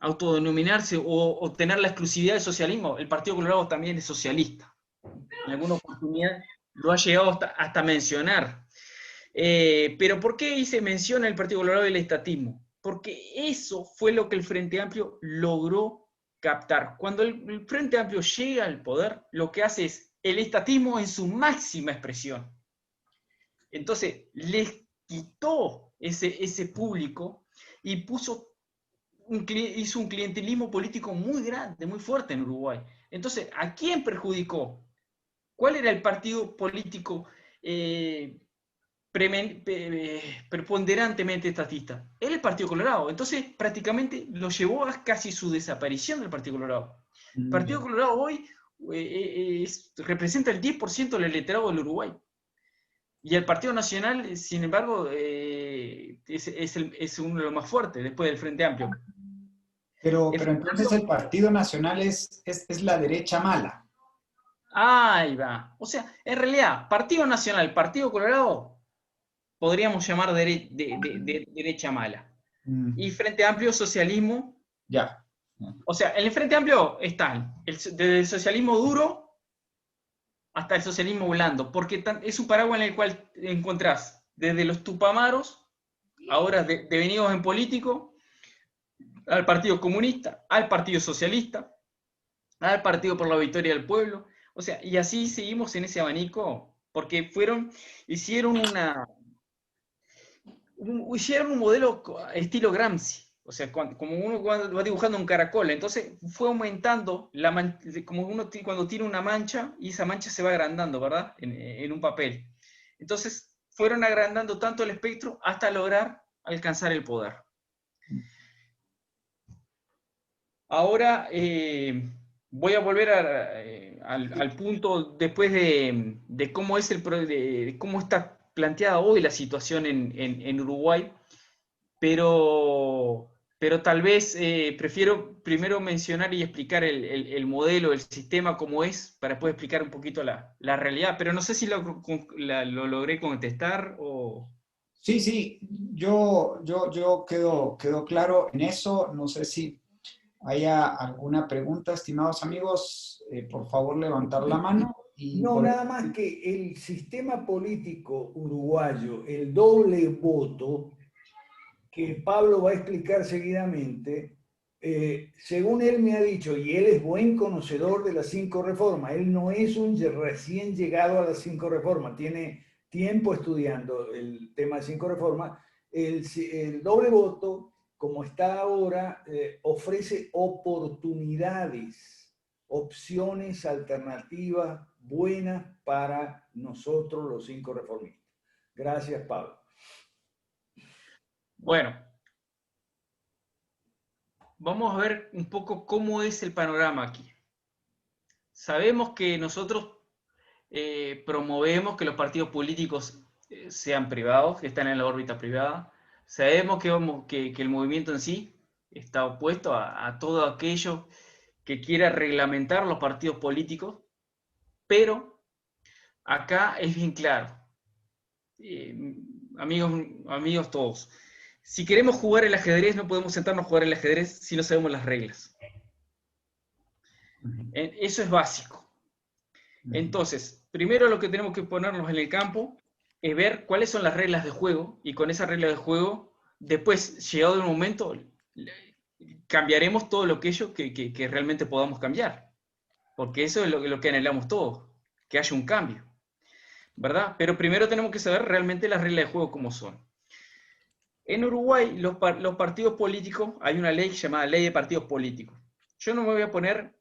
autodenominarse o tener la exclusividad del socialismo. El Partido Colorado también es socialista. en alguna oportunidad lo ha llegado hasta mencionar. Pero ¿por qué se menciona el Partido Colorado y el estatismo? Porque eso fue lo que el Frente Amplio logró captar. Cuando el Frente Amplio llega al poder, lo que hace es el estatismo en su máxima expresión. Entonces, les quitó ese público y hizo un clientelismo político muy grande, muy fuerte en Uruguay. Entonces, ¿a quién perjudicó? ¿Cuál era el partido político preponderantemente estatista? Era el Partido Colorado. Entonces, prácticamente lo llevó a casi su desaparición del Partido Colorado. El Partido Colorado hoy representa el 10% del electorado del Uruguay. Y el Partido Nacional, sin embargo, es uno de los más fuertes después del Frente Amplio. Pero entonces el Partido Nacional es la derecha mala. Ahí va. O sea, en realidad, Partido Nacional, Partido Colorado, podríamos llamar derecha mala. Y Frente Amplio, socialismo. Ya. O sea, en el Frente Amplio están desde el socialismo duro hasta el socialismo blando, porque es un paraguas en el cual encontrás desde los tupamaros, ahora devenidos en político, al Partido Comunista, al Partido Socialista, al Partido por la Victoria del Pueblo. O sea, y así seguimos en ese abanico, porque hicieron un modelo estilo Gramsci. O sea, como uno va dibujando un caracol, entonces fue aumentando, como uno cuando tiene una mancha, y esa mancha se va agrandando, ¿verdad? En un papel. Entonces fueron agrandando tanto el espectro hasta lograr alcanzar el poder. Ahora voy a volver al punto después de cómo de cómo está planteada hoy la situación en Uruguay, pero tal vez prefiero primero mencionar y explicar el modelo, el sistema, cómo es, para después explicar un poquito la realidad, pero no sé si lo logré contestar o... Sí, yo quedo claro en eso. No sé si haya alguna pregunta, estimados amigos, por favor levantar la mano. No, nada más que el sistema político uruguayo, el doble voto, que Pablo va a explicar seguidamente, según él me ha dicho, y él es buen conocedor de las 5 reformas, él no es un recién llegado a las 5 reformas, tiene tiempo estudiando el tema de 5 reformas, el doble voto, como está ahora, ofrece oportunidades, opciones alternativas buenas para nosotros los 5 reformistas. Gracias, Pablo. Bueno, vamos a ver un poco cómo es el panorama aquí. Sabemos que nosotros promovemos que los partidos políticos sean privados, que están en la órbita privada. Sabemos que el movimiento en sí está opuesto a todo aquello que quiera reglamentar los partidos políticos, pero acá es bien claro. Amigos todos, si queremos jugar el ajedrez, no podemos sentarnos a jugar el ajedrez si no sabemos las reglas. Eso es básico. Entonces, primero lo que tenemos que ponernos en el campo es ver cuáles son las reglas de juego, y con esas reglas de juego, después, llegado el momento, cambiaremos todo lo que realmente podamos cambiar. Porque eso es lo que anhelamos todos, que haya un cambio, ¿verdad? Pero primero tenemos que saber realmente las reglas de juego cómo son. En Uruguay, los partidos políticos, hay una ley llamada Ley de Partidos Políticos. Yo no me voy a poner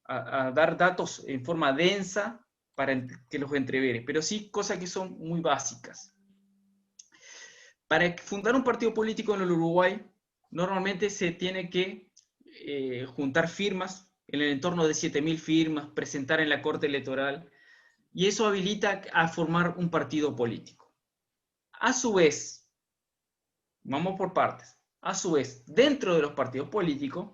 a dar datos en forma densa para que los entrevere, pero sí cosas que son muy básicas. Para fundar un partido político en el Uruguay, normalmente se tiene que juntar firmas, en el entorno de 7.000 firmas, presentar en la Corte Electoral, y eso habilita a formar un partido político. A su vez, vamos por partes, a su vez, dentro de los partidos políticos,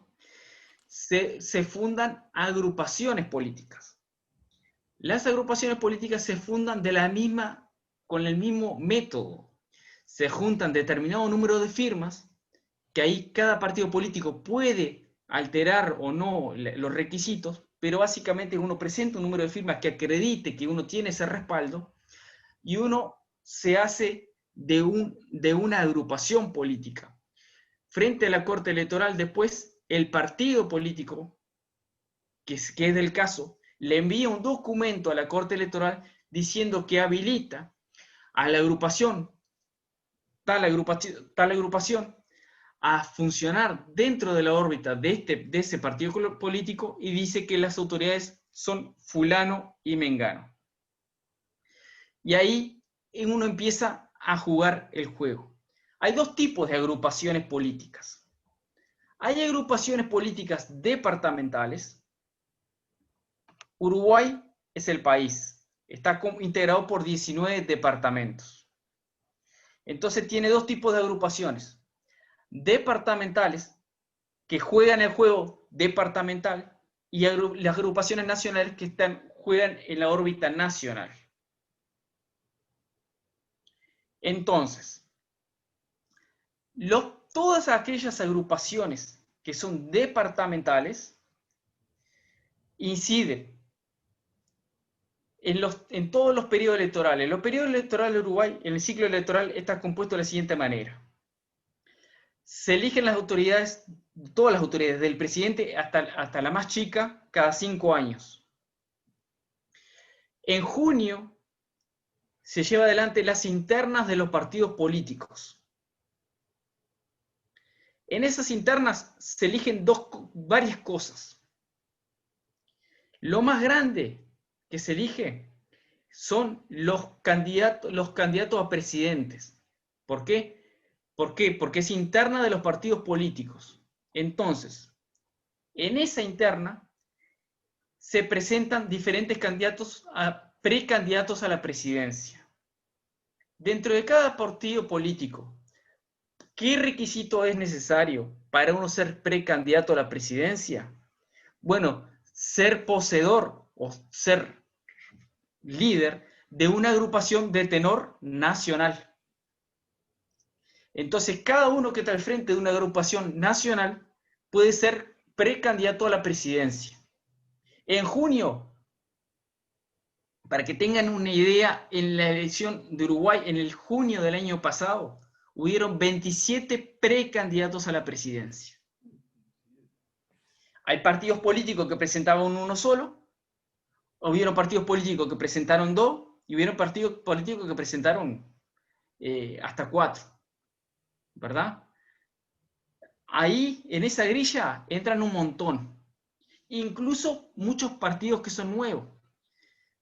se fundan agrupaciones políticas. Las agrupaciones políticas se fundan con el mismo método. Se juntan determinado número de firmas, que ahí cada partido político puede alterar o no los requisitos, pero básicamente uno presenta un número de firmas que acredite que uno tiene ese respaldo y uno se hace de una agrupación política. Frente a la Corte Electoral, después el partido político, que es del caso, le envía un documento a la Corte Electoral diciendo que habilita a la agrupación, tal agrupación, a funcionar dentro de la órbita de ese partido político y dice que las autoridades son fulano y mengano. Y ahí uno empieza a jugar el juego. Hay dos tipos de agrupaciones políticas. Hay agrupaciones políticas departamentales. Uruguay es el país. Está integrado por 19 departamentos. Entonces tiene dos tipos de agrupaciones. Departamentales, que juegan el juego departamental, y las agrupaciones nacionales que juegan en la órbita nacional. Entonces, todas aquellas agrupaciones que son departamentales inciden en todos los periodos electorales. Los periodos electorales de Uruguay, en el ciclo electoral, está compuesto de la siguiente manera. Se eligen las autoridades, todas las autoridades, del presidente hasta la más chica, cada 5 años. En junio se lleva adelante las internas de los partidos políticos. En esas internas se eligen varias cosas. Lo más grande que se elige son los candidatos a presidentes. ¿Por qué? Porque es interna de los partidos políticos. Entonces, en esa interna se presentan diferentes precandidatos a la presidencia. Dentro de cada partido político, ¿qué requisito es necesario para uno ser precandidato a la presidencia? Bueno, ser poseedor o ser líder de una agrupación de tenor nacional. Entonces, cada uno que está al frente de una agrupación nacional puede ser precandidato a la presidencia. En junio, para que tengan una idea, en la elección de Uruguay, en el junio del año pasado, hubieron 27 precandidatos a la presidencia. Hay partidos políticos que presentaban uno solo, hubieron partidos políticos que presentaron 2, y hubieron partidos políticos que presentaron hasta 4, ¿verdad? Ahí, en esa grilla, entran un montón. Incluso muchos partidos que son nuevos.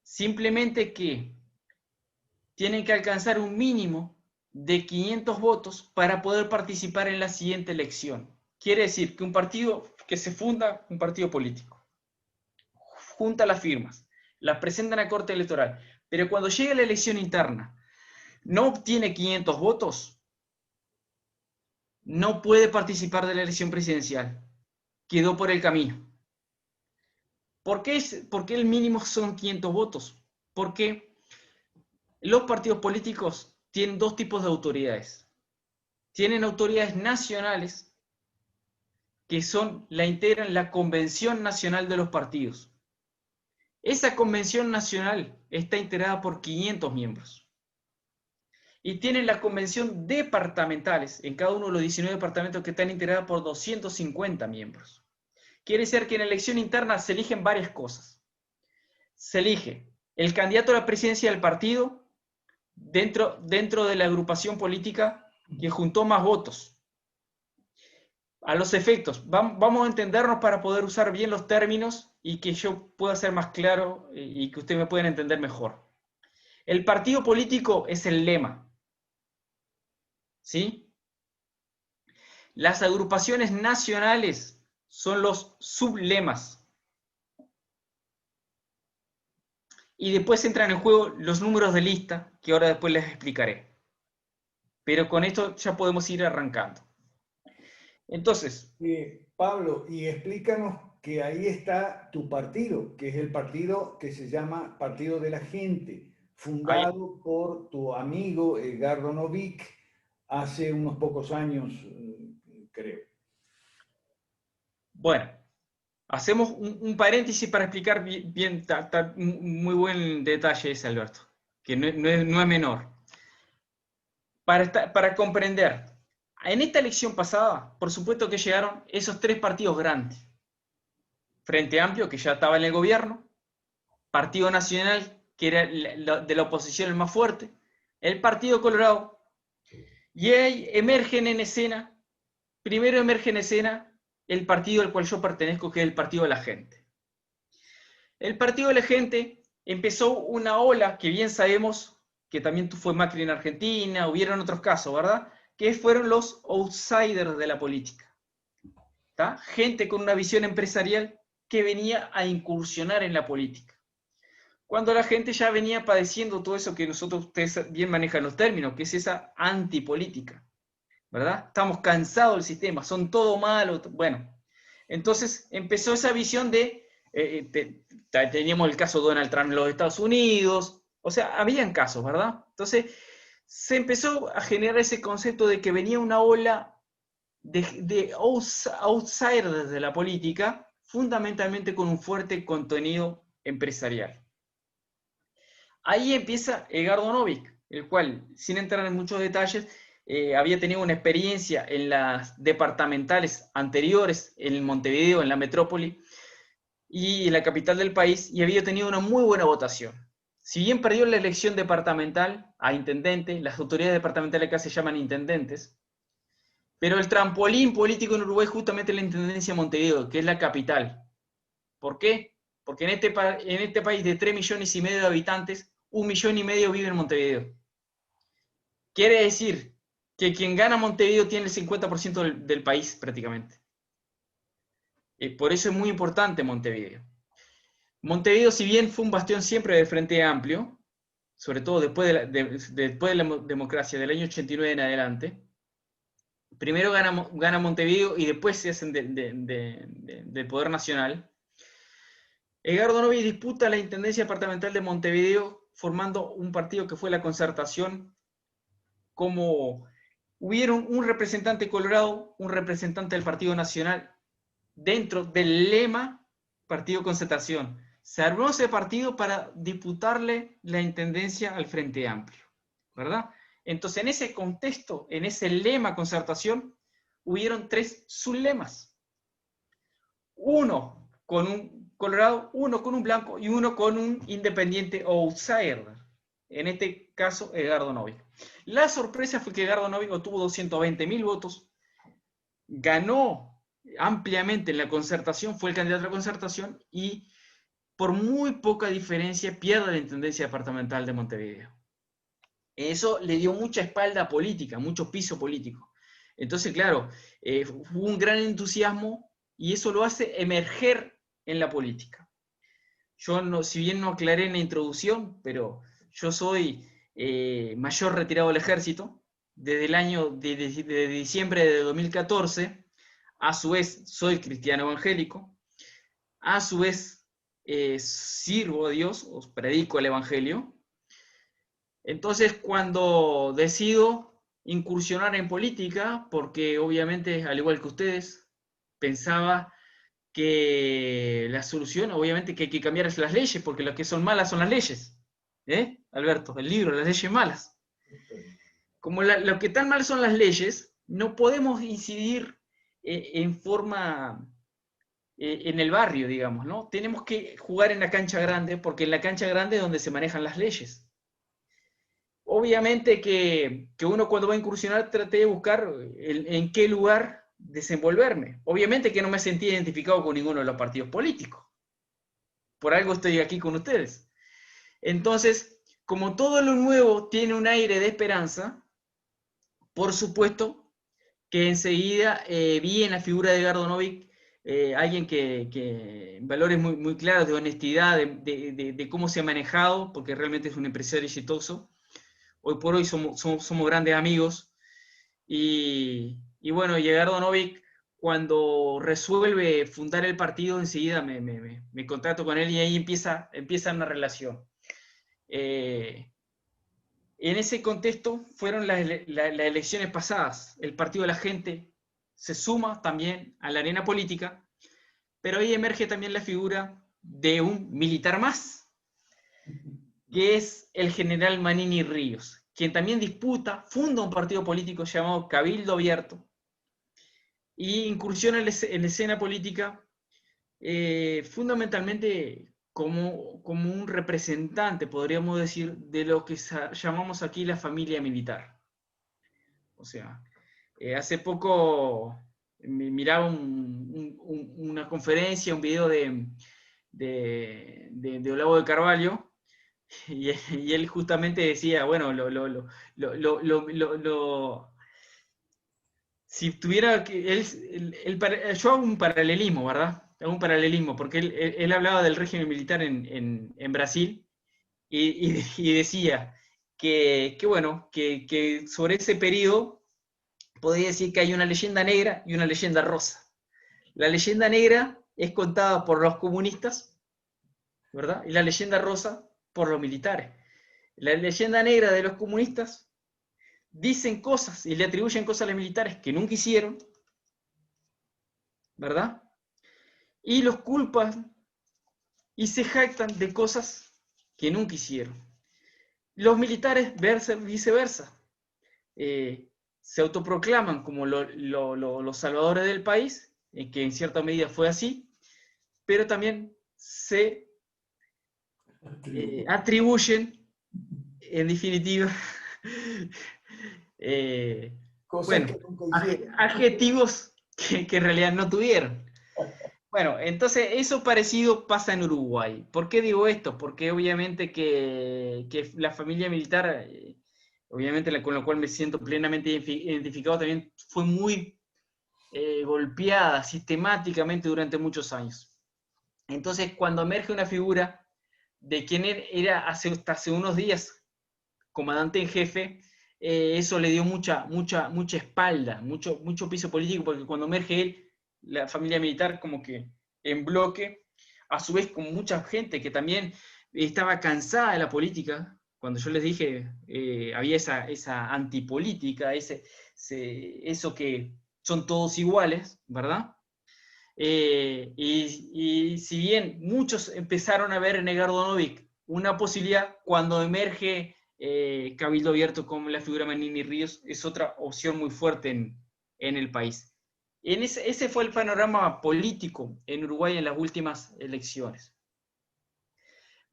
Simplemente que tienen que alcanzar un mínimo de 500 votos para poder participar en la siguiente elección. Quiere decir que un partido que se funda, un partido político, junta las firmas, las presenta a la Corte Electoral, pero cuando llega la elección interna no obtiene 500 votos, no puede participar de la elección presidencial. Quedó por el camino. ¿Por qué el mínimo son 500 votos? Porque los partidos políticos tienen dos tipos de autoridades. Tienen autoridades nacionales que la integran la Convención Nacional de los Partidos. Esa Convención Nacional está integrada por 500 miembros. Y tienen la Convención departamentales, en cada uno de los 19 departamentos que están integradas por 250 miembros. Quiere decir que en la elección interna se eligen varias cosas. Se elige el candidato a la presidencia del partido dentro de la agrupación política que juntó más votos. A los efectos, vamos a entendernos para poder usar bien los términos y que yo pueda ser más claro y que ustedes me puedan entender mejor. El partido político es el lema, ¿sí? Las agrupaciones nacionales son los sublemas. Y después entran en juego los números de lista, que ahora después les explicaré. Pero con esto ya podemos ir arrancando. Entonces, Pablo, y explícanos que ahí está tu partido, que es el partido que se llama Partido de la Gente, fundado por tu amigo Edgardo Novick hace unos pocos años, creo. Bueno, Hacemos un paréntesis para explicar bien, muy buen detalle ese, Alberto, que no es menor. Para comprender, en esta elección pasada, por supuesto que llegaron esos tres partidos grandes. Frente Amplio, que ya estaba en el gobierno, Partido Nacional, que era de la oposición el más fuerte, el Partido Colorado, y ahí primero emerge en escena el partido al cual yo pertenezco, que es el Partido de la Gente. El Partido de la Gente empezó una ola que bien sabemos que también fue Macri en Argentina, hubieron otros casos, ¿verdad? Que fueron los outsiders de la política. ¿Tá? Gente con una visión empresarial que venía a incursionar en la política. Cuando la gente ya venía padeciendo todo eso que ustedes bien manejan los términos, que es esa antipolítica, ¿verdad? Estamos cansados del sistema, son todo malo, bueno. Entonces empezó esa visión de, teníamos el caso de Donald Trump en los Estados Unidos, o sea, habían casos, ¿verdad? Entonces se empezó a generar ese concepto de que venía una ola de outsiders de la política, fundamentalmente con un fuerte contenido empresarial. Ahí empieza Edgardo Novick, el cual, sin entrar en muchos detalles, había tenido una experiencia en las departamentales anteriores, en Montevideo, en la metrópoli, y en la capital del país, y había tenido una muy buena votación. Si bien perdió la elección departamental a intendente, las autoridades departamentales acá se llaman intendentes, pero el trampolín político en Uruguay es justamente la Intendencia de Montevideo, que es la capital. ¿Por qué? Porque en este país de 3,5 millones de habitantes, 1,5 millones vive en Montevideo. Quiere decir que quien gana Montevideo tiene el 50% del país prácticamente. Por eso es muy importante Montevideo. Montevideo, si bien fue un bastión siempre del Frente Amplio, sobre todo después de la democracia del año 89 en adelante, primero gana Montevideo y después se hacen del poder nacional. Edgardo Novi disputa la Intendencia Departamental de Montevideo formando un partido que fue la Concertación, como hubieron un representante colorado, un representante del Partido Nacional, dentro del lema Partido Concertación. Se armó ese partido para disputarle la intendencia al Frente Amplio, ¿verdad? Entonces, en ese contexto, en ese lema Concertación, hubieron 3 sublemas. Uno con un colorado, uno con un blanco y uno con un independiente outsider. En este caso, Edgardo Novick. La sorpresa fue que Edgardo Novick obtuvo 220.000 votos, ganó ampliamente en la Concertación, fue el candidato a la Concertación y por muy poca diferencia pierde la Intendencia Departamental de Montevideo. Eso le dio mucha espalda política, mucho piso político. Entonces, claro, hubo un gran entusiasmo y eso lo hace emerger en la política. Yo, si bien no aclaré en la introducción, pero yo soy mayor retirado del ejército desde el año de diciembre de 2014. A su vez, soy cristiano evangélico. A su vez, sirvo a Dios, os predico el evangelio. Entonces, cuando decido incursionar en política, porque obviamente, al igual que ustedes, pensaba que la solución, obviamente, que hay que cambiar las leyes, porque las que son malas son las leyes. Alberto, el libro, las leyes malas. Como lo que tan mal son las leyes, no podemos incidir en forma, en el barrio, digamos, ¿no? Tenemos que jugar en la cancha grande, porque en la cancha grande es donde se manejan las leyes. Obviamente que uno cuando va a incursionar trate de buscar en qué lugar desenvolverme. Obviamente que no me sentí identificado con ninguno de los partidos políticos. Por algo estoy aquí con ustedes. Entonces, como todo lo nuevo tiene un aire de esperanza, por supuesto que enseguida vi en la figura de Edgardo Novick alguien que valores muy, muy claros de honestidad, de cómo se ha manejado, porque realmente es un empresario exitoso. Hoy por hoy somos grandes amigos. Y bueno, Edgardo Novick, cuando resuelve fundar el partido, enseguida me contacto con él y ahí empieza una relación. En ese contexto fueron las elecciones pasadas. El Partido de la Gente se suma también a la arena política, pero ahí emerge también la figura de un militar más, que es el general Manini Ríos, quien también funda un partido político llamado Cabildo Abierto, y incursiona en la escena política fundamentalmente como un representante, podríamos decir, de lo que llamamos aquí la familia militar. O sea, hace poco miraba una conferencia, un video de Olavo de Carvalho, y él justamente decía, bueno, si tuviera que, yo hago un paralelismo, ¿verdad? Hago un paralelismo, porque él hablaba del régimen militar en Brasil y decía bueno, que sobre ese periodo podía decir que hay una leyenda negra y una leyenda rosa. La leyenda negra es contada por los comunistas, ¿verdad? Y la leyenda rosa por los militares. La leyenda negra de los comunistas dicen cosas y le atribuyen cosas a los militares que nunca hicieron, ¿verdad? Y los culpan y se jactan de cosas que nunca hicieron. Los militares, viceversa, se autoproclaman como los salvadores del país, que en cierta medida fue así, pero también se atribuyen, en definitiva, Cosas bueno, que nunca hicieron. adjetivos que en realidad no tuvieron. Bueno, entonces eso parecido pasa en Uruguay. ¿Por qué digo esto? Porque obviamente que la familia militar, obviamente con la cual me siento plenamente identificado, también fue muy golpeada sistemáticamente durante muchos años. Entonces, cuando emerge una figura de quien era hasta hace unos días comandante en jefe, eso le dio mucha espalda, mucho piso político, porque cuando emerge él, la familia militar como que en bloque, a su vez con mucha gente que también estaba cansada de la política. Cuando yo les dije, había esa antipolítica, eso que son todos iguales, ¿verdad? Y si bien muchos empezaron a ver en Edgardo Novick una posibilidad, cuando emerge Cabildo Abierto como la figura Manini Ríos, es otra opción muy fuerte en el país. Ese fue el panorama político en Uruguay en las últimas elecciones.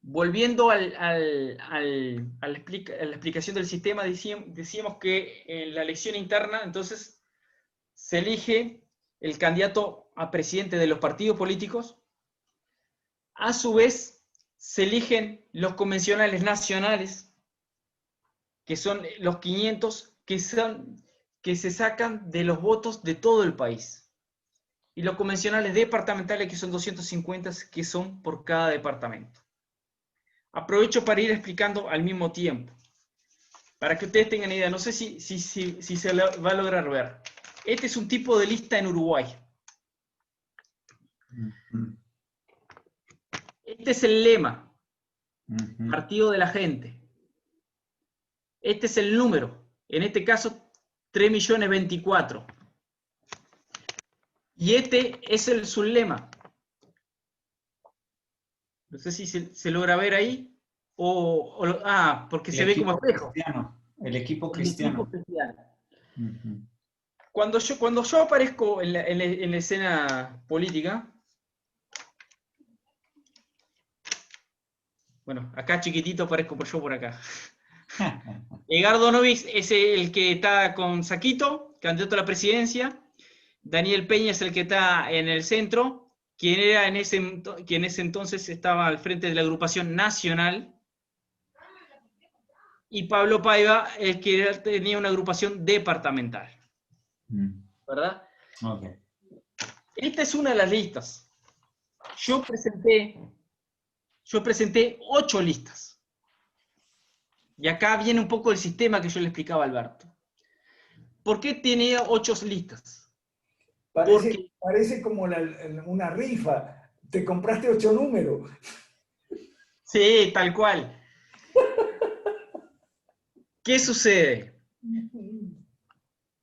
Volviendo a la explicación del sistema, decíamos que en la elección interna, entonces, se elige el candidato a presidente de los partidos políticos. A su vez, se eligen los convencionales nacionales, que son los 500 que se sacan de los votos de todo el país. Y los convencionales departamentales, que son 250, que son por cada departamento. Aprovecho para ir explicando al mismo tiempo, para que ustedes tengan idea. No sé si se va a lograr ver. Este es un tipo de lista en Uruguay. Este es el lema, Partido de la Gente. Este es el número, en este caso 3.024.000. Y este es el sublema. No sé si se logra ver ahí. Porque se ve como espejo. El equipo cristiano. Cuando yo aparezco en la escena política, bueno, acá chiquitito aparezco yo por acá. Edgardo Novick es el que está con Saquito, candidato a la presidencia. Daniel Peña es el que está en el centro, quien en ese entonces estaba al frente de la agrupación nacional. Y Pablo Paiva, el que tenía una agrupación departamental. ¿Verdad? Okay. Esta es una de las listas. Yo presenté 8 listas. Y acá viene un poco el sistema que yo le explicaba a Alberto. ¿Por qué tenía 8 listas? Parece como una rifa. Te compraste 8 números. Sí, tal cual. ¿Qué sucede?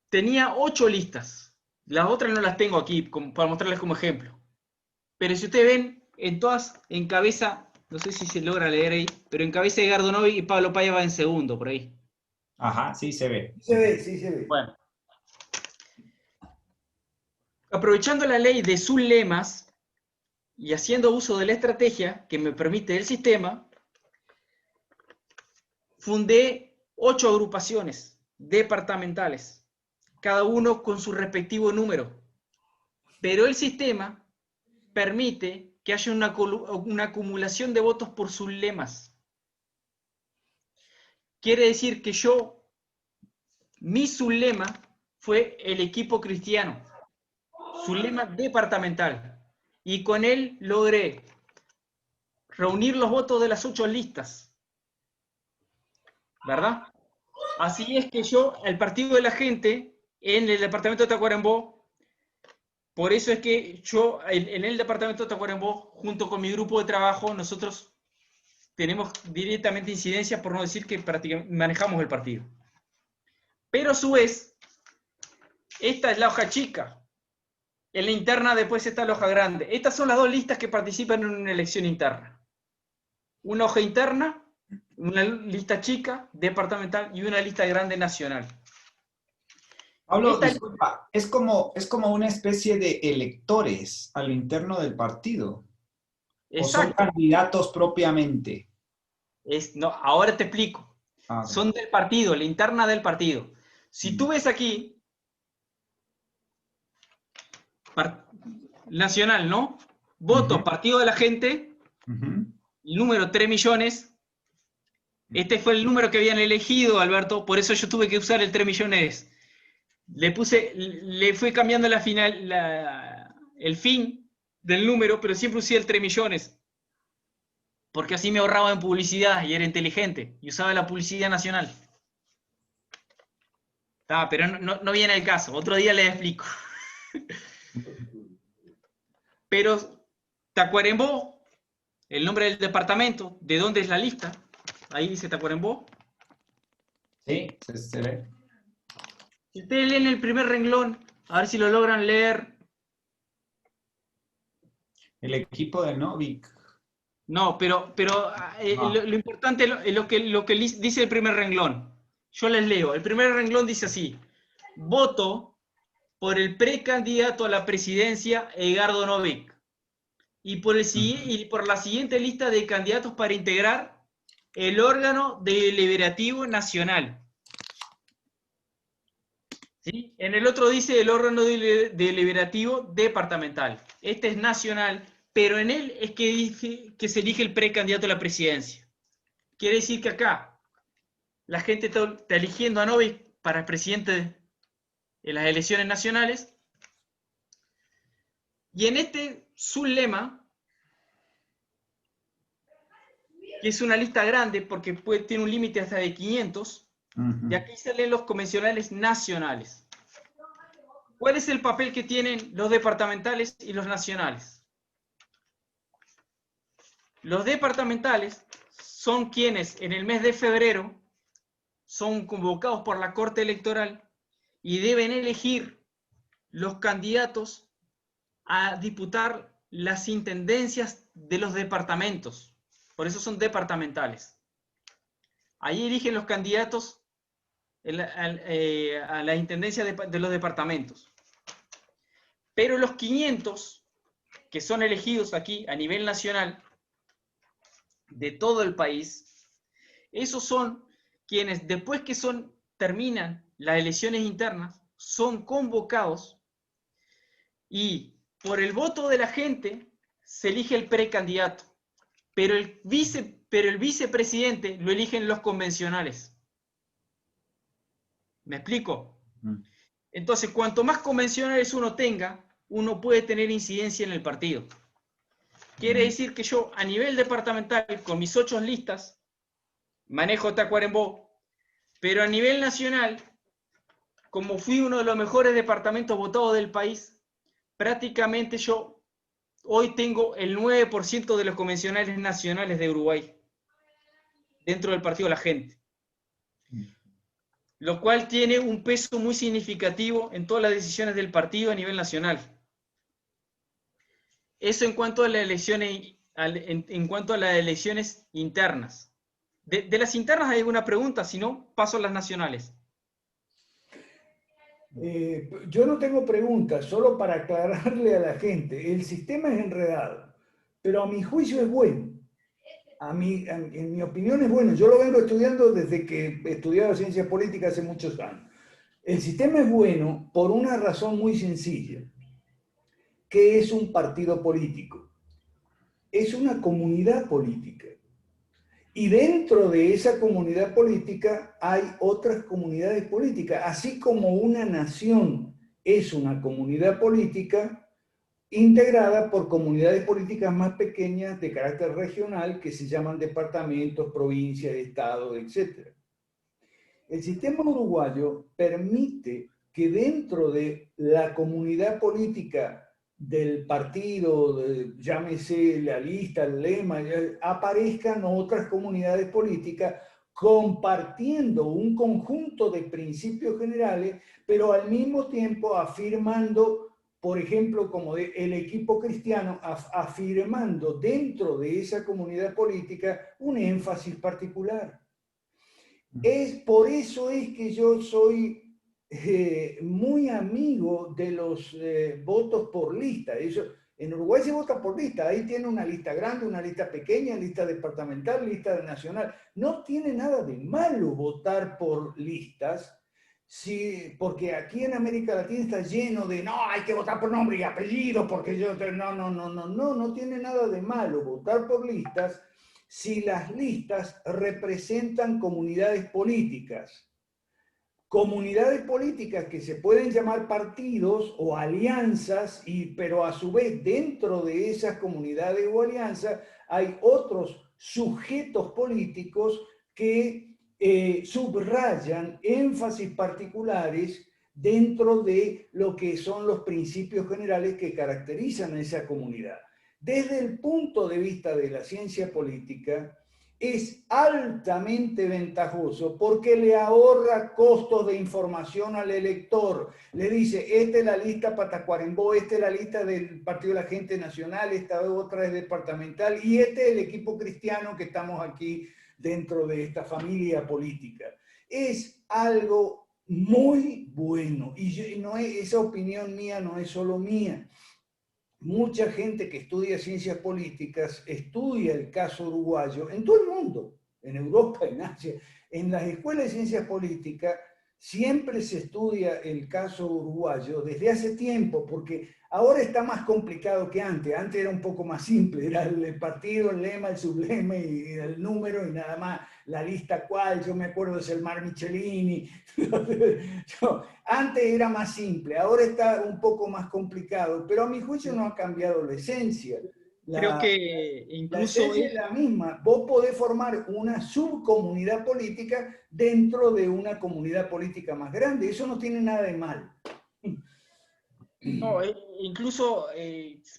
Tenía 8 listas. Las otras no las tengo aquí para mostrarles como ejemplo. pero si ustedes ven, en todas, en cabeza, no sé si se logra leer ahí, pero en cabeza Edgardo Novi y Pablo Paya va en segundo, por ahí. Ajá, sí se ve. Se ve, sí se ve. Bueno, aprovechando la ley de sus lemas y haciendo uso de la estrategia que me permite el sistema, fundé 8 agrupaciones departamentales, cada uno con su respectivo número. Pero el sistema permite que haya una acumulación de votos por sus lemas. Quiere decir que mi sublema fue el equipo cristiano, sublema departamental, y con él logré reunir los votos de las 8 listas, ¿verdad? Así es que el Partido de la Gente, en el departamento de Tacuarembó, por eso es que en el departamento de Tacuarembó, junto con mi grupo de trabajo, nosotros tenemos directamente incidencia, por no decir que prácticamente manejamos el partido. Pero a su vez, esta es la hoja chica. En la interna después está la hoja grande. Estas son las 2 listas que participan en una elección interna. Una hoja interna, una lista chica, departamental, y una lista grande nacional. Pablo, disculpa, es como una especie de electores al interno del partido. Exacto. ¿O son candidatos propiamente? No, ahora te explico. Ah, son del partido, la interna del partido. Si tú ves aquí, nacional, ¿no? Votos, Partido de la Gente, el número 3 millones. Este fue el número que habían elegido, Alberto, por eso yo tuve que usar el 3 millones. Le fui cambiando el fin del número, pero siempre usé el 3 millones. Porque así me ahorraba en publicidad y era inteligente. Y usaba la publicidad nacional. Pero no viene el caso. Otro día les explico. Pero Tacuarembó, el nombre del departamento, ¿de dónde es la lista? Ahí dice Tacuarembó. Sí, se ve. Si ustedes leen el primer renglón, a ver si lo logran leer. El equipo de Novik. No, pero lo importante es lo que dice el primer renglón. Yo les leo. El primer renglón dice así: voto por el precandidato a la presidencia Edgardo Novik y por la siguiente lista de candidatos para integrar el órgano deliberativo nacional. ¿Sí? En el otro dice el órgano deliberativo departamental. Este es nacional, pero en él es que se elige el precandidato a la presidencia. Quiere decir que acá la gente está eligiendo a Novik para presidente en las elecciones nacionales. Y en su lema, que es una lista grande porque tiene un límite hasta de 500, y aquí salen los convencionales nacionales. ¿Cuál es el papel que tienen los departamentales y los nacionales? Los departamentales son quienes en el mes de febrero son convocados por la Corte Electoral y deben elegir los candidatos a disputar las intendencias de los departamentos. Por eso son departamentales. Ahí eligen los candidatos a la intendencia de los departamentos. Pero los 500 que son elegidos aquí a nivel nacional de todo el país, esos son quienes después que terminan las elecciones internas, son convocados y por el voto de la gente se elige el precandidato, pero el vicepresidente lo eligen los convencionales. ¿Me explico? Entonces, cuanto más convencionales uno tenga, uno puede tener incidencia en el partido. Quiere decir que yo, a nivel departamental, con mis 8 listas, manejo Tacuarembó, pero a nivel nacional, como fui uno de los mejores departamentos votados del país, prácticamente yo hoy tengo el 9% de los convencionales nacionales de Uruguay dentro del Partido de la Gente, lo cual tiene un peso muy significativo en todas las decisiones del partido a nivel nacional. Eso en cuanto a las elecciones, en cuanto a las elecciones internas. De las internas hay alguna pregunta, si no, paso a las nacionales. Yo no tengo preguntas, solo para aclararle a la gente. El sistema es enredado, pero a mi juicio es bueno. En mi opinión es bueno. Yo lo vengo estudiando desde que estudiaba ciencias políticas hace muchos años. El sistema es bueno por una razón muy sencilla. ¿Qué es un partido político? Es una comunidad política. Y dentro de esa comunidad política hay otras comunidades políticas. Así como una nación es una comunidad política integrada por comunidades políticas más pequeñas de carácter regional que se llaman departamentos, provincias, estados, etc. El sistema uruguayo permite que dentro de la comunidad política del partido, llámese la lista, el lema, aparezcan otras comunidades políticas compartiendo un conjunto de principios generales, pero al mismo tiempo afirmando, por ejemplo, como el equipo cristiano, afirmando dentro de esa comunidad política un énfasis particular. Por eso es que yo soy muy amigo de los votos por lista. En Uruguay se vota por lista, ahí tiene una lista grande, una lista pequeña, lista departamental, lista nacional. No tiene nada de malo votar por listas, sí, porque aquí en América Latina está lleno de, no, hay que votar por nombre y apellido, porque yo, no tiene nada de malo votar por listas si las listas representan comunidades políticas. Comunidades políticas que se pueden llamar partidos o alianzas, pero a su vez dentro de esas comunidades o alianzas hay otros sujetos políticos que subrayan énfasis particulares dentro de lo que son los principios generales que caracterizan a esa comunidad. Desde el punto de vista de la ciencia política, es altamente ventajoso porque le ahorra costos de información al elector. Le dice, esta es la lista Patacuarembó, esta es la lista del Partido de la Gente Nacional, esta otra es departamental y este es el equipo cristiano que estamos aquí dentro de esta familia política. Es algo muy bueno y esa opinión mía no es solo mía. Mucha gente que estudia ciencias políticas estudia el caso uruguayo en todo el mundo, en Europa, en Asia. En las escuelas de ciencias políticas siempre se estudia el caso uruguayo desde hace tiempo, porque ahora está más complicado que antes. Antes era un poco más simple, era el partido, el lema, el sublema y el número y nada más. La lista cual, yo me acuerdo de Selmar Michelini. Antes era más simple, ahora está un poco más complicado, pero a mi juicio no ha cambiado la esencia. Creo que La incluso esencia es la misma. Vos podés formar una subcomunidad política dentro de una comunidad política más grande. Eso no tiene nada de mal. no, incluso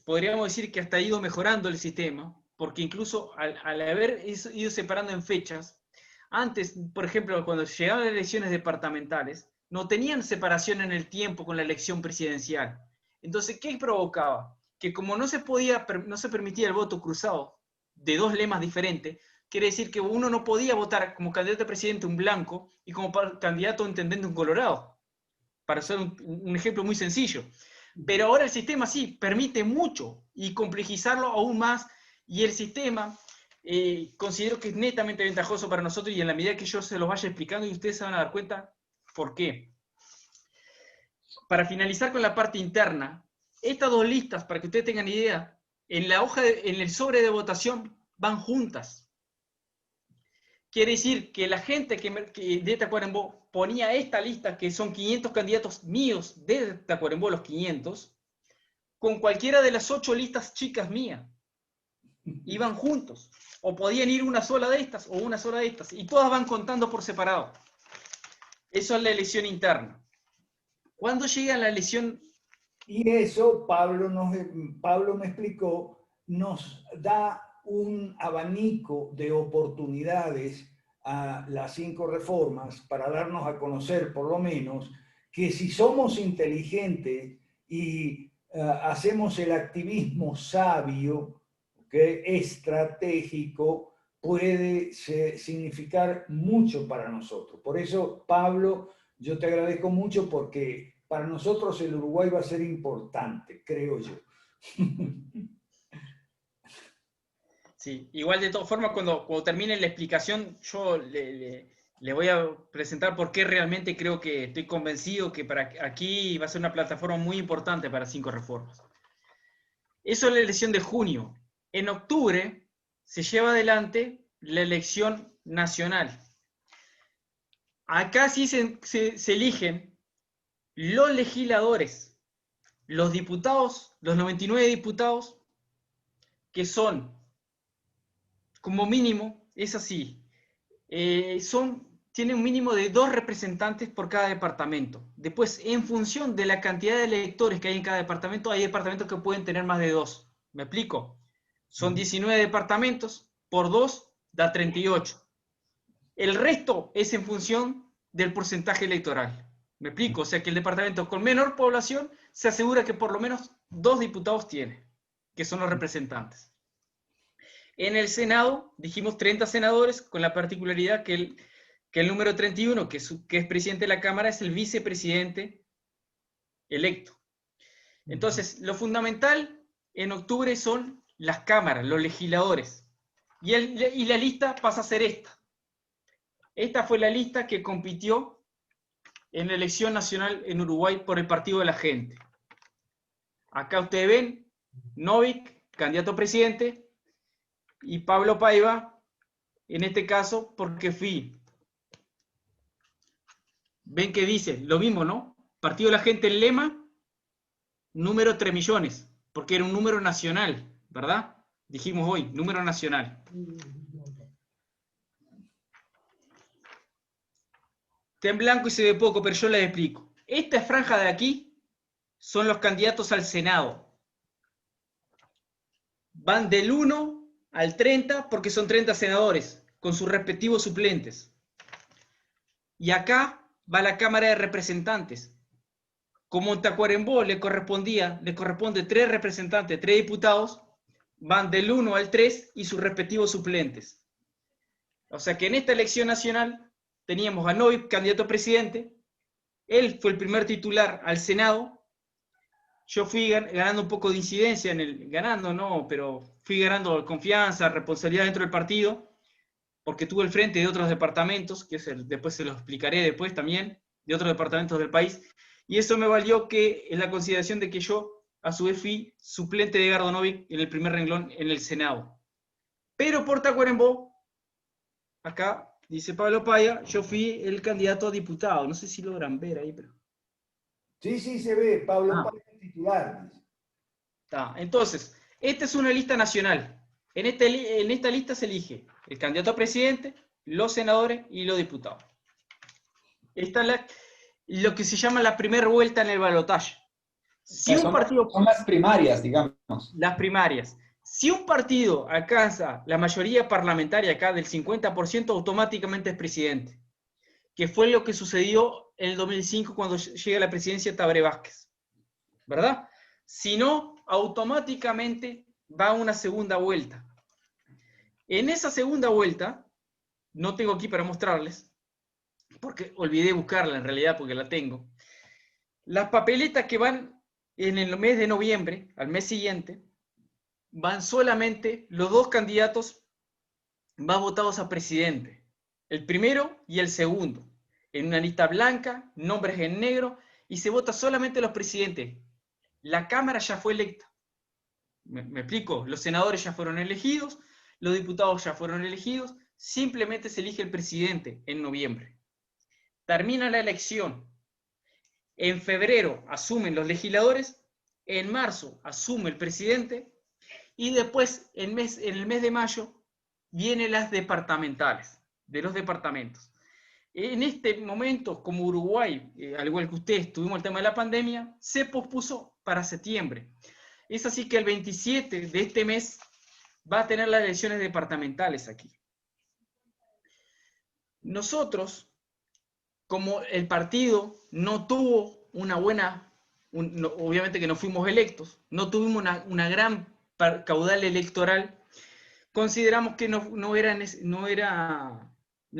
podríamos decir que hasta ha ido mejorando el sistema, porque incluso al haber ido separando en fechas, antes, por ejemplo, cuando llegaban las elecciones departamentales, no tenían separación en el tiempo con la elección presidencial. Entonces, ¿qué provocaba? Que como no se permitía el voto cruzado de dos lemas diferentes, quiere decir que uno no podía votar como candidato a presidente un blanco y como candidato a intendente un colorado, para hacer un ejemplo muy sencillo. Pero ahora el sistema sí permite mucho y complejizarlo aún más, y el sistema considero que es netamente ventajoso para nosotros, y en la medida que yo se los vaya explicando y ustedes se van a dar cuenta por qué. Para finalizar con la parte interna, estas dos listas, para que ustedes tengan idea, en la hoja en el sobre de votación van juntas. Quiere decir que la gente que de Tacuarembó ponía esta lista, que son 500 candidatos míos de Tacuarembó, los 500, con cualquiera de las 8 listas chicas mías. Iban juntos. O podían ir una sola de estas o una sola de estas. Y todas van contando por separado. Eso es la elección interna. Cuando llega la elección... Y eso, Pablo me explicó, nos da un abanico de oportunidades a las 5 reformas para darnos a conocer, por lo menos, que si somos inteligentes y hacemos el activismo sabio, que estratégico, puede significar mucho para nosotros. Por eso, Pablo, yo te agradezco mucho porque para nosotros el Uruguay va a ser importante, creo yo. Sí, igual de todas formas, cuando termine la explicación, yo le voy a presentar por qué realmente creo que estoy convencido que para aquí va a ser una plataforma muy importante para 5 reformas. Eso es la elección de junio. En octubre se lleva adelante la elección nacional. Acá sí se eligen los legisladores, los diputados, los 99 diputados, que son, como mínimo, es así, tienen un mínimo de 2 representantes por cada departamento. Después, en función de la cantidad de electores que hay en cada departamento, hay departamentos que pueden tener más de 2. ¿Me explico? Son 19 departamentos, por 2 da 38. El resto es en función del porcentaje electoral. ¿Me explico? O sea que el departamento con menor población se asegura que por lo menos 2 diputados tiene, que son los representantes. En el Senado dijimos 30 senadores, con la particularidad que el número 31, que es presidente de la Cámara, es el vicepresidente electo. Entonces, lo fundamental en octubre son las cámaras, los legisladores. Y la lista pasa a ser esta. Esta fue la lista que compitió en la elección nacional en Uruguay por el Partido de la Gente. Acá ustedes ven, Novik, candidato a presidente, y Pablo Paiva, en este caso, porque fui. Ven que dice, lo mismo, ¿no? Partido de la Gente, el lema, número 3 millones, porque era un número nacional, ¿verdad? Dijimos hoy, número nacional. Está en blanco y se ve poco, pero yo les explico. Esta franja de aquí son los candidatos al Senado. Van del 1 al 30 porque son 30 senadores, con sus respectivos suplentes. Y acá va la Cámara de Representantes. Como en Tacuarembó le corresponde 3 representantes, 3 diputados, van del 1 al 3 y sus respectivos suplentes. O sea que en esta elección nacional teníamos a Novik, candidato a presidente, él fue el primer titular al Senado, yo fui ganando un poco de incidencia ganando no, pero fui ganando confianza, responsabilidad dentro del partido, porque tuve el frente de otros departamentos, que después se lo explicaré después también, de otros departamentos del país, y eso me valió que en la consideración de que yo, a su vez, fui suplente de Edgardo Novik en el primer renglón en el Senado. Pero por Tacuarembó, acá dice Pablo Paya, yo fui el candidato a diputado, no sé si logran ver ahí, pero... Sí, sí, se ve, Pablo Paya titular. Entonces, esta es una lista nacional. En esta lista se elige el candidato a presidente, los senadores y los diputados. Esta es lo que se llama la primera vuelta en el balotaje. Si un partido, son las primarias, digamos. las primarias. Si un partido alcanza la mayoría parlamentaria acá del 50%, automáticamente es presidente. Que fue lo que sucedió en el 2005 cuando llega a la presidencia Tabaré Vázquez. ¿Verdad? Si no, automáticamente va a una segunda vuelta. En esa segunda vuelta, no tengo aquí para mostrarles, porque olvidé buscarla en realidad porque la tengo. Las papeletas que van en el mes de noviembre, al mes siguiente, van solamente los 2 candidatos más votados a presidente. El primero y el segundo. En una lista blanca, nombres en negro, y se vota solamente los presidentes. La Cámara ya fue electa. ¿Me explico? Los senadores ya fueron elegidos, los diputados ya fueron elegidos, simplemente se elige el presidente en noviembre. Termina la elección. En febrero asumen los legisladores, en marzo asume el presidente y después en el mes de mayo vienen las departamentales, de los departamentos. En este momento, como Uruguay, al igual que ustedes, tuvimos el tema de la pandemia, se pospuso para septiembre. Es así que el 27 de este mes va a tener las elecciones departamentales aquí. Nosotros, como el partido no tuvo una buena obviamente que no fuimos electos, no tuvimos una gran caudal electoral, consideramos que no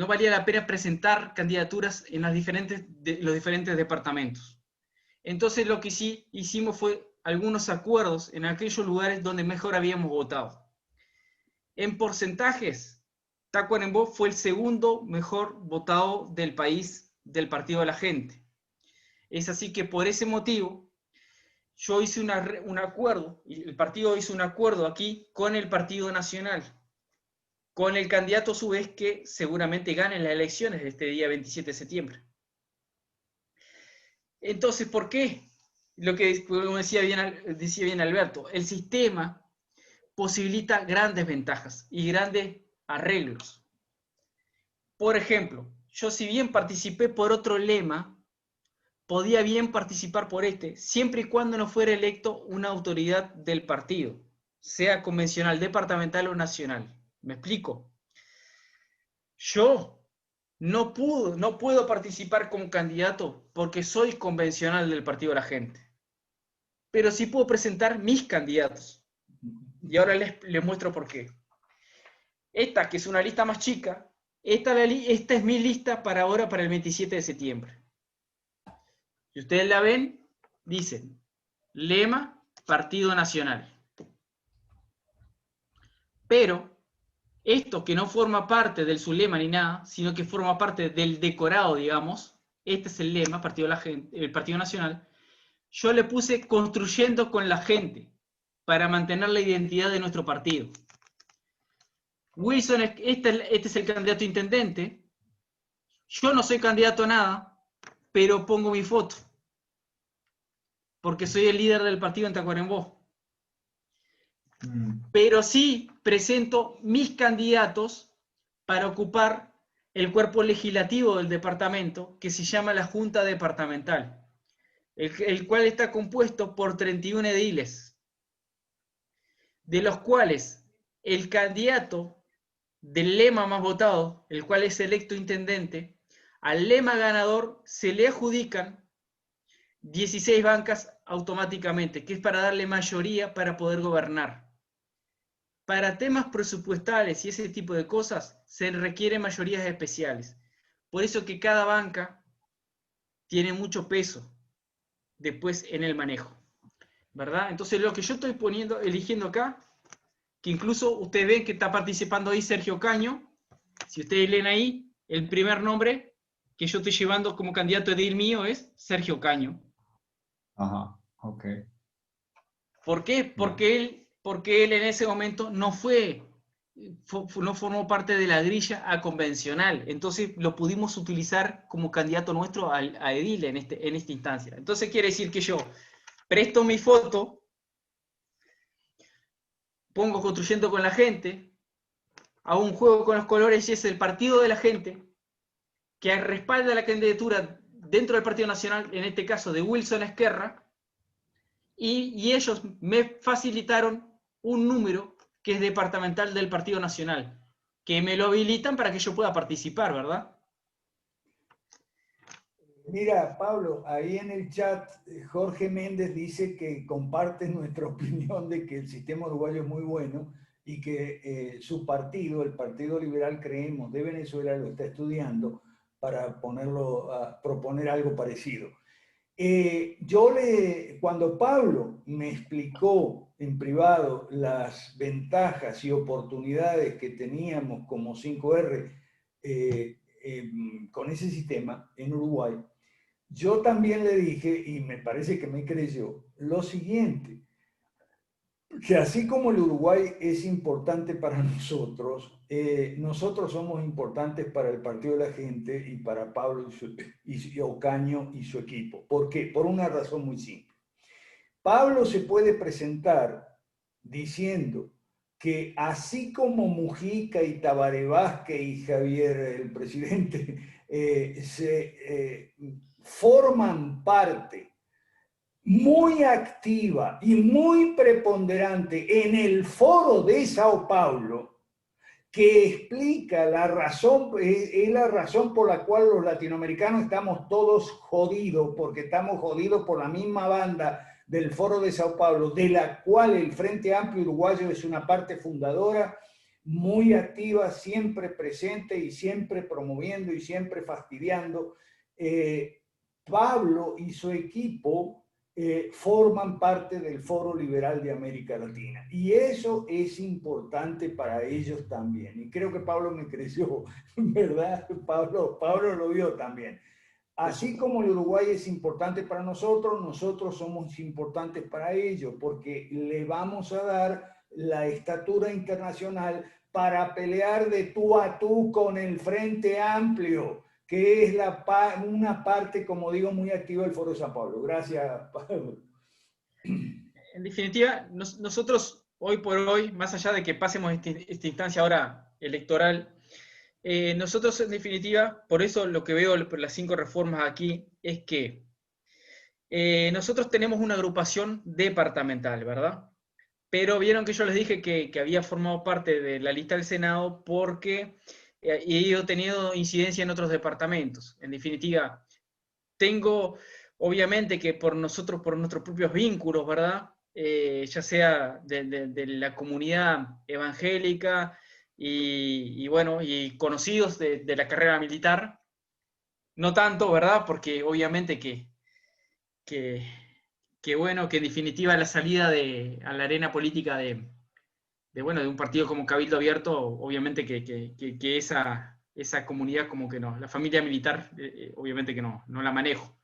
valía la pena presentar candidaturas en los diferentes departamentos. Entonces lo que sí hicimos fue algunos acuerdos en aquellos lugares donde mejor habíamos votado. En porcentajes, Tacuarembó fue el segundo mejor votado del país del Partido de la Gente. Es así que por ese motivo yo hice un acuerdo, y el partido hizo un acuerdo aquí con el Partido Nacional, con el candidato a su vez que seguramente gane las elecciones de este día 27 de septiembre. Entonces, ¿por qué? Lo que como decía bien Alberto, el sistema posibilita grandes ventajas y grandes arreglos. Por ejemplo, yo si bien participé por otro lema, podía bien participar por este, siempre y cuando no fuera electo una autoridad del partido, sea convencional, departamental o nacional. ¿Me explico? Yo no puedo participar como candidato porque soy convencional del Partido de la Gente. Pero sí puedo presentar mis candidatos. Y ahora les muestro por qué. Esta, que es una lista más chica, esta es mi lista para ahora, para el 27 de septiembre. Si ustedes la ven, dicen, lema, Partido Nacional. Pero esto que no forma parte del su lema ni nada, sino que forma parte del decorado, digamos, este es el lema, el Partido Nacional, yo le puse construyendo con la gente para mantener la identidad de nuestro partido. Wilson, este es el candidato a intendente. Yo no soy candidato a nada, pero pongo mi foto, porque soy el líder del partido en Tacuarembó. Pero sí presento mis candidatos para ocupar el cuerpo legislativo del departamento, que se llama la Junta Departamental, el cual está compuesto por 31 ediles, de los cuales el candidato del lema más votado, el cual es electo intendente, al lema ganador se le adjudican 16 bancas automáticamente, que es para darle mayoría para poder gobernar. Para temas presupuestales y ese tipo de cosas se requieren mayorías especiales. Por eso que cada banca tiene mucho peso después en el manejo, ¿verdad? Entonces lo que yo estoy eligiendo acá, que incluso ustedes ven que está participando ahí Sergio Caño. Si ustedes leen ahí, el primer nombre que yo estoy llevando como candidato edil mío es Sergio Caño. Ajá, ok. ¿Por qué? Porque él en ese momento no formó parte de la grilla a convencional. Entonces lo pudimos utilizar como candidato nuestro a edil en esta instancia. Entonces quiere decir que yo presto mi foto, pongo construyendo con la gente, hago un juego con los colores y es el Partido de la Gente que respalda la candidatura dentro del Partido Nacional, en este caso de Wilson Esquerra, y ellos me facilitaron un número que es departamental del Partido Nacional, que me lo habilitan para que yo pueda participar, ¿verdad? Mira, Pablo, ahí en el chat Jorge Méndez dice que comparte nuestra opinión de que el sistema uruguayo es muy bueno y que su partido, el Partido Liberal Creemos de Venezuela, lo está estudiando para proponer algo parecido. Cuando Pablo me explicó en privado las ventajas y oportunidades que teníamos como 5R con ese sistema en Uruguay, yo también le dije, y me parece que me creyó, lo siguiente, que así como el Uruguay es importante para nosotros, nosotros somos importantes para el Partido de la Gente y para Pablo y Ocaño y su equipo. ¿Por qué? Por una razón muy simple. Pablo se puede presentar diciendo que así como Mujica y Tabaré Vázquez y Javier, el presidente, forman parte muy activa y muy preponderante en el foro de Sao Paulo, que explica la razón, es la razón por la cual los latinoamericanos estamos todos jodidos, porque estamos jodidos por la misma banda del Foro de Sao Paulo, de la cual el Frente Amplio Uruguayo es una parte fundadora, muy activa, siempre presente y siempre promoviendo y siempre fastidiando. Pablo y su equipo forman parte del Foro Liberal de América Latina. Y eso es importante para ellos también. Y creo que Pablo me creció, ¿verdad? Pablo lo vio también. Así como el Uruguay es importante para nosotros, nosotros somos importantes para ellos, porque le vamos a dar la estatura internacional para pelear de tú a tú con el Frente Amplio, que es una parte, como digo, muy activa del Foro de Sao Paulo. Gracias, Pablo. En definitiva, nosotros hoy por hoy, más allá de que pasemos esta instancia ahora electoral, nosotros en definitiva, por eso lo que veo por las 5 reformas aquí, es que nosotros tenemos una agrupación departamental, ¿verdad? Pero vieron que yo les dije que había formado parte de la lista del Senado porque he ido teniendo incidencia en otros departamentos. En definitiva, tengo, obviamente que por nosotros, por nuestros propios vínculos, ¿verdad? Ya sea de la comunidad evangélica y bueno, y conocidos de la carrera militar, no tanto, ¿verdad? Porque obviamente que, bueno, que en definitiva la salida a la arena política bueno, de un partido como Cabildo Abierto, obviamente que esa comunidad como que no, la familia militar obviamente que no la manejo.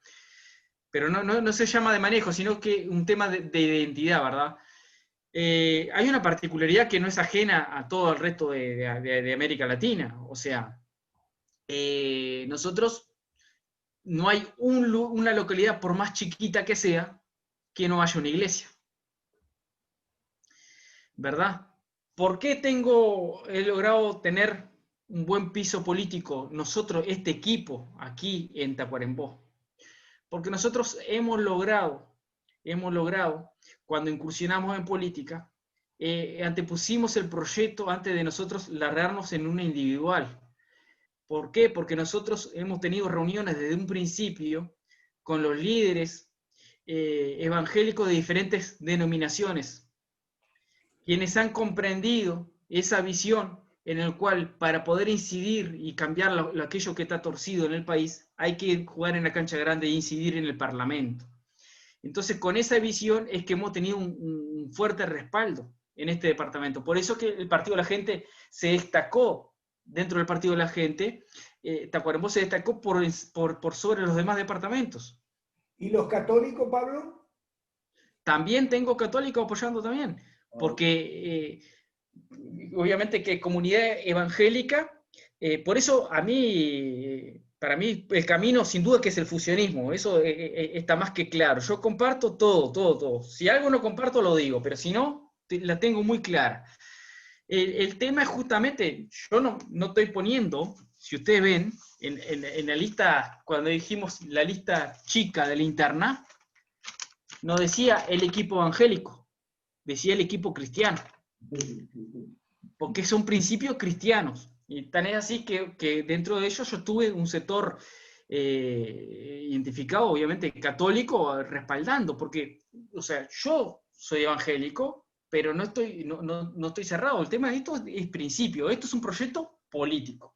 Pero no se llama de manejo, sino que un tema de identidad, ¿verdad? Hay una particularidad que no es ajena a todo el resto de América Latina, o sea, nosotros no hay una localidad, por más chiquita que sea, que no haya una iglesia, ¿verdad? ¿Por qué he logrado tener un buen piso político, nosotros, este equipo, aquí en Tacuarembó? Porque nosotros hemos logrado, cuando incursionamos en política, antepusimos el proyecto antes de nosotros largarnos en una individual. ¿Por qué? Porque nosotros hemos tenido reuniones desde un principio con los líderes evangélicos de diferentes denominaciones, quienes han comprendido esa visión en el cual para poder incidir y cambiar aquello que está torcido en el país, hay que jugar en la cancha grande e incidir en el Parlamento. Entonces, con esa visión es que hemos tenido un fuerte respaldo en este departamento. Por eso que el Partido de la Gente se destacó dentro del Partido de la Gente, Tacuarembó se destacó por sobre los demás departamentos. ¿Y los católicos, Pablo? También tengo católicos apoyando también, porque obviamente que comunidad evangélica, por eso para mí el camino sin duda que es el fusionismo, eso está más que claro. Yo comparto todo. Si algo no comparto lo digo, pero si no, la tengo muy clara. El tema es justamente, yo no estoy poniendo, si ustedes ven, en la lista, cuando dijimos la lista chica de la interna, no decía el equipo evangélico, decía el equipo cristiano. Porque son principios cristianos. Y tan es así que dentro de ellos yo tuve un sector identificado, obviamente, católico, respaldando, porque, o sea, yo soy evangélico, pero no estoy cerrado. El tema de esto es principio, esto es un proyecto político.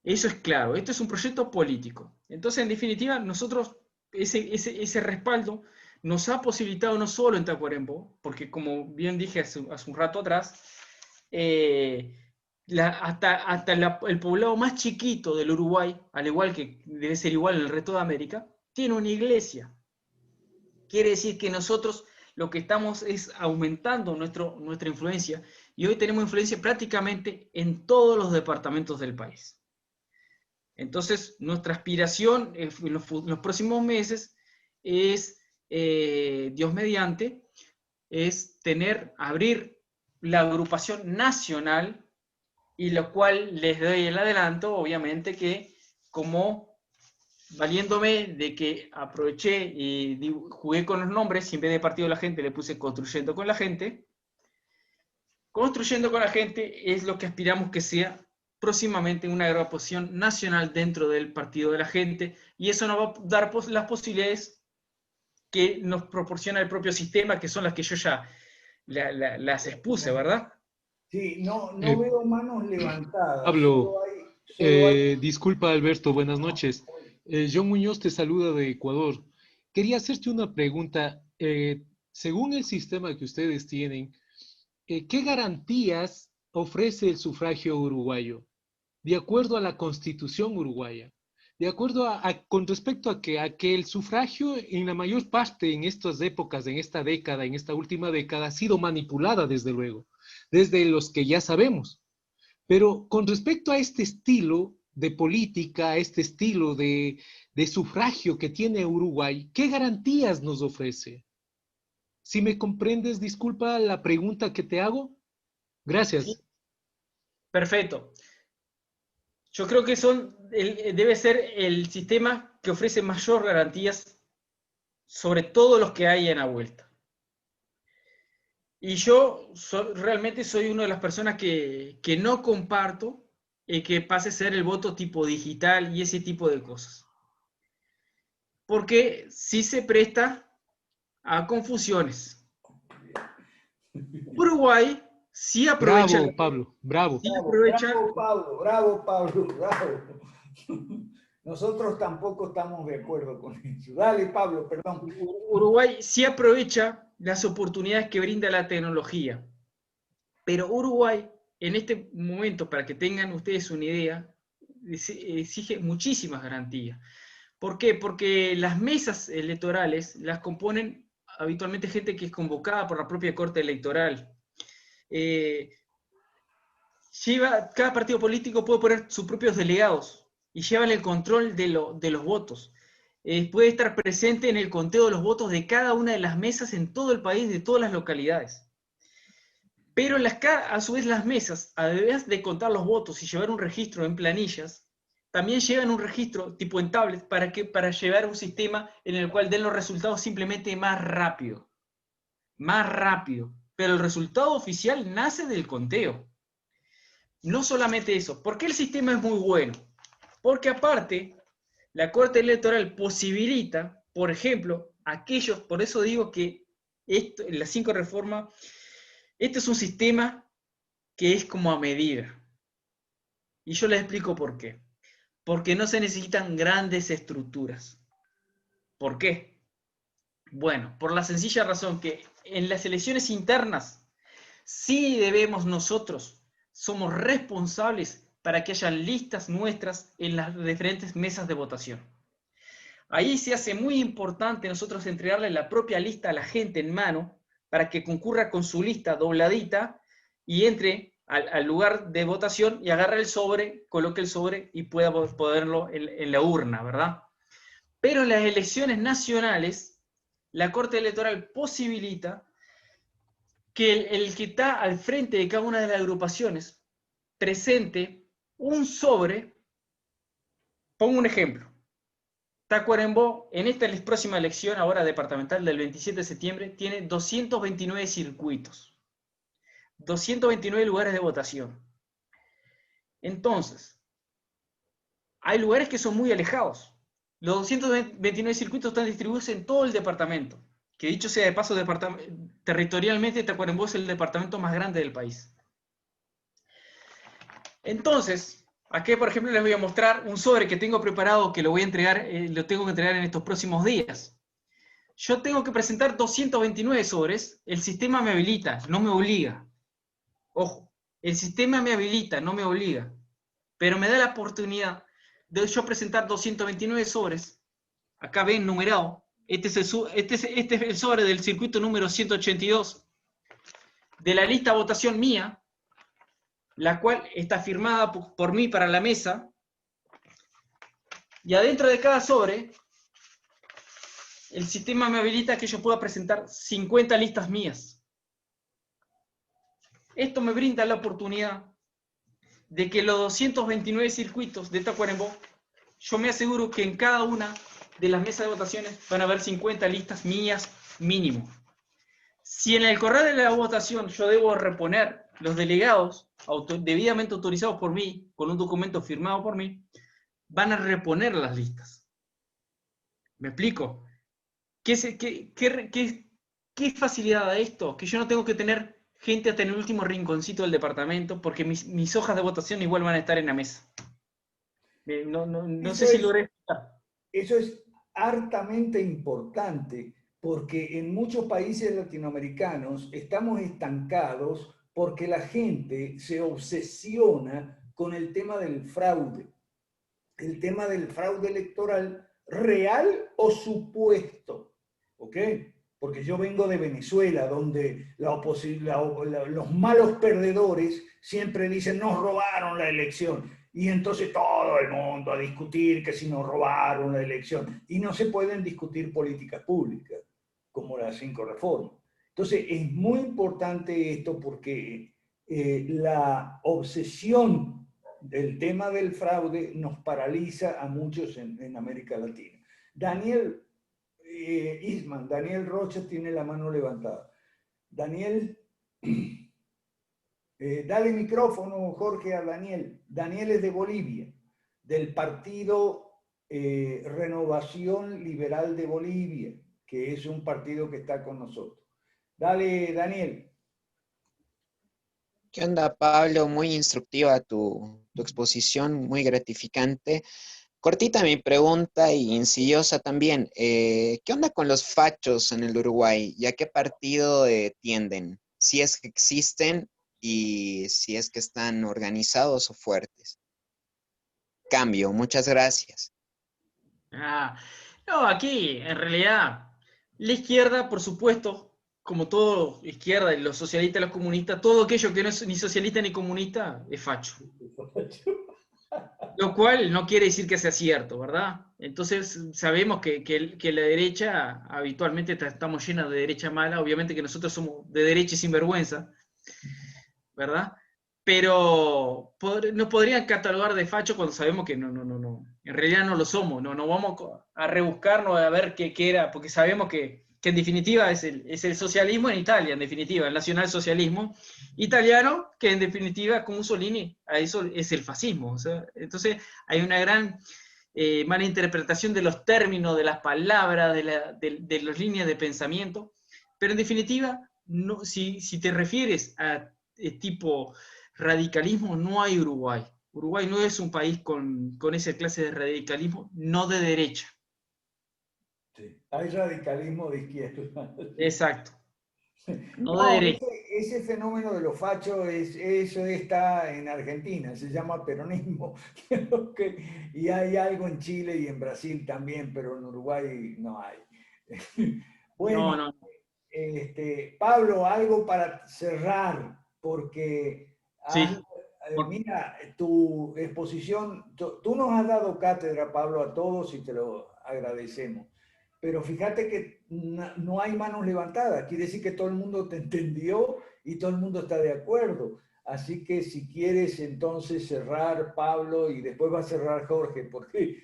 Eso es claro, esto es un proyecto político. Entonces, en definitiva, nosotros, ese respaldo nos ha posibilitado no solo en Tacuarembó, porque como bien dije hace un rato atrás, hasta el poblado más chiquito del Uruguay, al igual que debe ser igual en el resto de América, tiene una iglesia. Quiere decir que nosotros lo que estamos es aumentando nuestra influencia, y hoy tenemos influencia prácticamente en todos los departamentos del país. Entonces, nuestra aspiración en los próximos meses es, Dios mediante, es abrir la agrupación nacional, y lo cual les doy el adelanto, obviamente, que como valiéndome de que aproveché y jugué con los nombres, y en vez de Partido de la Gente le puse Construyendo con la Gente, Construyendo con la gente es lo que aspiramos que sea próximamente una agrupación nacional dentro del Partido de la Gente, y eso nos va a dar las posibilidades que nos proporciona el propio sistema, que son las que yo ya las expuse, ¿verdad? Sí, no, no Eh, veo manos levantadas, Pablo, solo hay... disculpa Alberto, buenas noches. John Muñoz te saluda de Ecuador. Quería hacerte una pregunta. Según el sistema que ustedes tienen, ¿qué garantías ofrece el sufragio uruguayo? De acuerdo a la Constitución uruguaya, de acuerdo con respecto a que el sufragio en la mayor parte en estas épocas, en esta década, en esta última década, ha sido manipulada desde luego, desde los que ya sabemos. Pero con respecto a este estilo de política, a este estilo de sufragio que tiene Uruguay, ¿qué garantías nos ofrece? Si me comprendes, disculpa la pregunta que te hago. Sí, Gracias. perfecto. Yo creo que debe ser el sistema que ofrece mayor garantías sobre todos los que hay en la vuelta. Y yo realmente soy una de las personas que no comparto que pase a ser el voto tipo digital y ese tipo de cosas. Porque sí se presta a confusiones. Uruguay sí aprovecha, Bravo, Pablo, bravo. sí Bravo, aprovecha. bravo Pablo, bravo Pablo, bravo. Nosotros tampoco estamos de acuerdo con eso. Dale Pablo, perdón. Uruguay sí aprovecha las oportunidades que brinda la tecnología. Pero Uruguay, en este momento, para que tengan ustedes una idea, exige muchísimas garantías. ¿Por qué? Porque las mesas electorales las componen habitualmente gente que es convocada por la propia Corte Electoral. Cada partido político puede poner sus propios delegados y llevan el control de los votos. Puede estar presente en el conteo de los votos de cada una de las mesas en todo el país, de todas las localidades. Pero a su vez las mesas, además de contar los votos y llevar un registro en planillas, también llevan un registro tipo en tablet para llevar un sistema en el cual den los resultados simplemente más rápido. Más rápido. Pero el resultado oficial nace del conteo. No solamente eso. ¿Por qué el sistema es muy bueno? Porque aparte, la Corte Electoral posibilita, por ejemplo, por eso digo que las 5 reformas, este es un sistema que es como a medida. Y yo les explico por qué. Porque no se necesitan grandes estructuras. ¿Por qué? Bueno, por la sencilla razón que en las elecciones internas sí debemos nosotros, somos responsables para que haya listas nuestras en las diferentes mesas de votación. Ahí se hace muy importante nosotros entregarle la propia lista a la gente en mano para que concurra con su lista dobladita y entre al lugar de votación y agarre el sobre, coloque el sobre y pueda ponerlo en la urna, ¿verdad? Pero en las elecciones nacionales, la Corte Electoral posibilita que el que está al frente de cada una de las agrupaciones presente un sobre. Pongo un ejemplo. Tacuarembó, en esta próxima elección, ahora departamental del 27 de septiembre, tiene 229 circuitos, 229 lugares de votación. Entonces, hay lugares que son muy alejados. Los 229 circuitos están distribuidos en todo el departamento, que dicho sea de paso, territorialmente Tacuarembó es el departamento más grande del país. Entonces, aquí por ejemplo les voy a mostrar un sobre que tengo preparado que lo voy a entregar, lo tengo que entregar en estos próximos días. Yo tengo que presentar 229 sobres, el sistema me habilita, no me obliga. Ojo, el sistema me habilita, no me obliga, pero me da la oportunidad de yo presentar 229 sobres. Acá ven numerado. Este es el sobre del circuito número 182 de la lista de votación mía, la cual está firmada por mí para la mesa. Y adentro de cada sobre, el sistema me habilita que yo pueda presentar 50 listas mías. Esto me brinda la oportunidad de que los 229 circuitos de Tacuarembó, yo me aseguro que en cada una de las mesas de votaciones van a haber 50 listas mías mínimo. Si en el correo de la votación yo debo reponer los delegados, debidamente autorizados por mí, con un documento firmado por mí, van a reponer las listas. ¿Me explico? ¿Qué facilidad da esto? Que yo no tengo que tener gente hasta en el último rinconcito del departamento, porque mis hojas de votación igual van a estar en la mesa. No sé si logré explicar. Eso es hartamente importante, porque en muchos países latinoamericanos estamos estancados porque la gente se obsesiona con el tema del fraude electoral real o supuesto, ¿ok? Porque yo vengo de Venezuela, donde los malos perdedores siempre dicen nos robaron la elección. Y entonces todo el mundo a discutir que si nos robaron la elección. Y no se pueden discutir políticas públicas, como las 5 reformas. Entonces es muy importante esto porque la obsesión del tema del fraude nos paraliza a muchos en América Latina. Daniel Daniel Rocha tiene la mano levantada. Daniel, dale micrófono, Jorge, a Daniel. Daniel es de Bolivia, del partido Renovación Liberal de Bolivia, que es un partido que está con nosotros. Dale, Daniel. ¿Qué onda, Pablo? Muy instructiva tu exposición, muy gratificante. Cortita mi pregunta y insidiosa también. ¿Qué onda con los fachos en el Uruguay? ¿Y a qué partido tienden? Si es que existen y si es que están organizados o fuertes. Cambio, muchas gracias. No, aquí, en realidad, la izquierda, por supuesto, como todo izquierda, los socialistas, los comunistas, todo aquello que no es ni socialista ni comunista es facho. Lo cual no quiere decir que sea cierto, ¿verdad? Entonces sabemos que la derecha, habitualmente estamos llenos de derecha mala, obviamente que nosotros somos de derecha y sin vergüenza, ¿verdad? Pero nos podrían catalogar de facho cuando sabemos que no. En realidad no lo somos, no vamos a rebuscarnos a ver qué era, porque sabemos que en definitiva es el socialismo en Italia, en definitiva, el nacionalsocialismo italiano, que en definitiva con Mussolini, a eso es el fascismo. O sea, entonces hay una gran mala interpretación de los términos, de las palabras, de las líneas de pensamiento, pero en definitiva, no, si te refieres a tipo radicalismo, no hay Uruguay. Uruguay no es un país con esa clase de radicalismo, no de derecha. Sí, hay radicalismo de izquierda. Exacto. No, de derecha. Ese fenómeno de los fachos, eso está en Argentina, se llama peronismo. Y hay algo en Chile y en Brasil también, pero en Uruguay no hay. Bueno, no. Pablo, algo para cerrar, porque sí. Mira, tu exposición, tú nos has dado cátedra, Pablo, a todos y te lo agradecemos. Pero fíjate que no hay manos levantadas. Quiere decir que todo el mundo te entendió y todo el mundo está de acuerdo. Así que si quieres entonces cerrar, Pablo, y después va a cerrar Jorge, porque...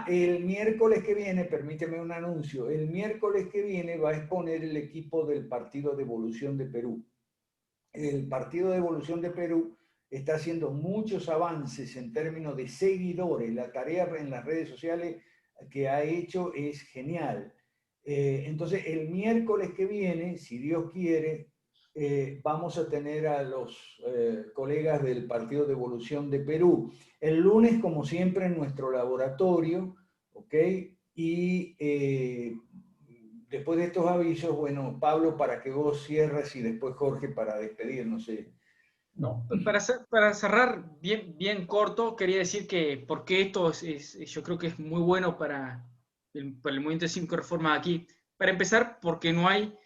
el miércoles que viene, permíteme un anuncio, el miércoles que viene va a exponer el equipo del Partido de Evolución de Perú. El Partido de Evolución de Perú está haciendo muchos avances en términos de seguidores. La tarea en las redes sociales que ha hecho es genial. Entonces, el miércoles que viene, si Dios quiere, vamos a tener a los colegas del Partido de Evolución de Perú. El lunes, como siempre, en nuestro laboratorio, ¿ok? Y después de estos avisos, bueno, Pablo, para que vos cierres y después Jorge para despedirnos. No, para cerrar bien corto, quería decir que porque esto yo creo que es muy bueno para el movimiento de 5 reformas aquí. Para empezar, porque no hay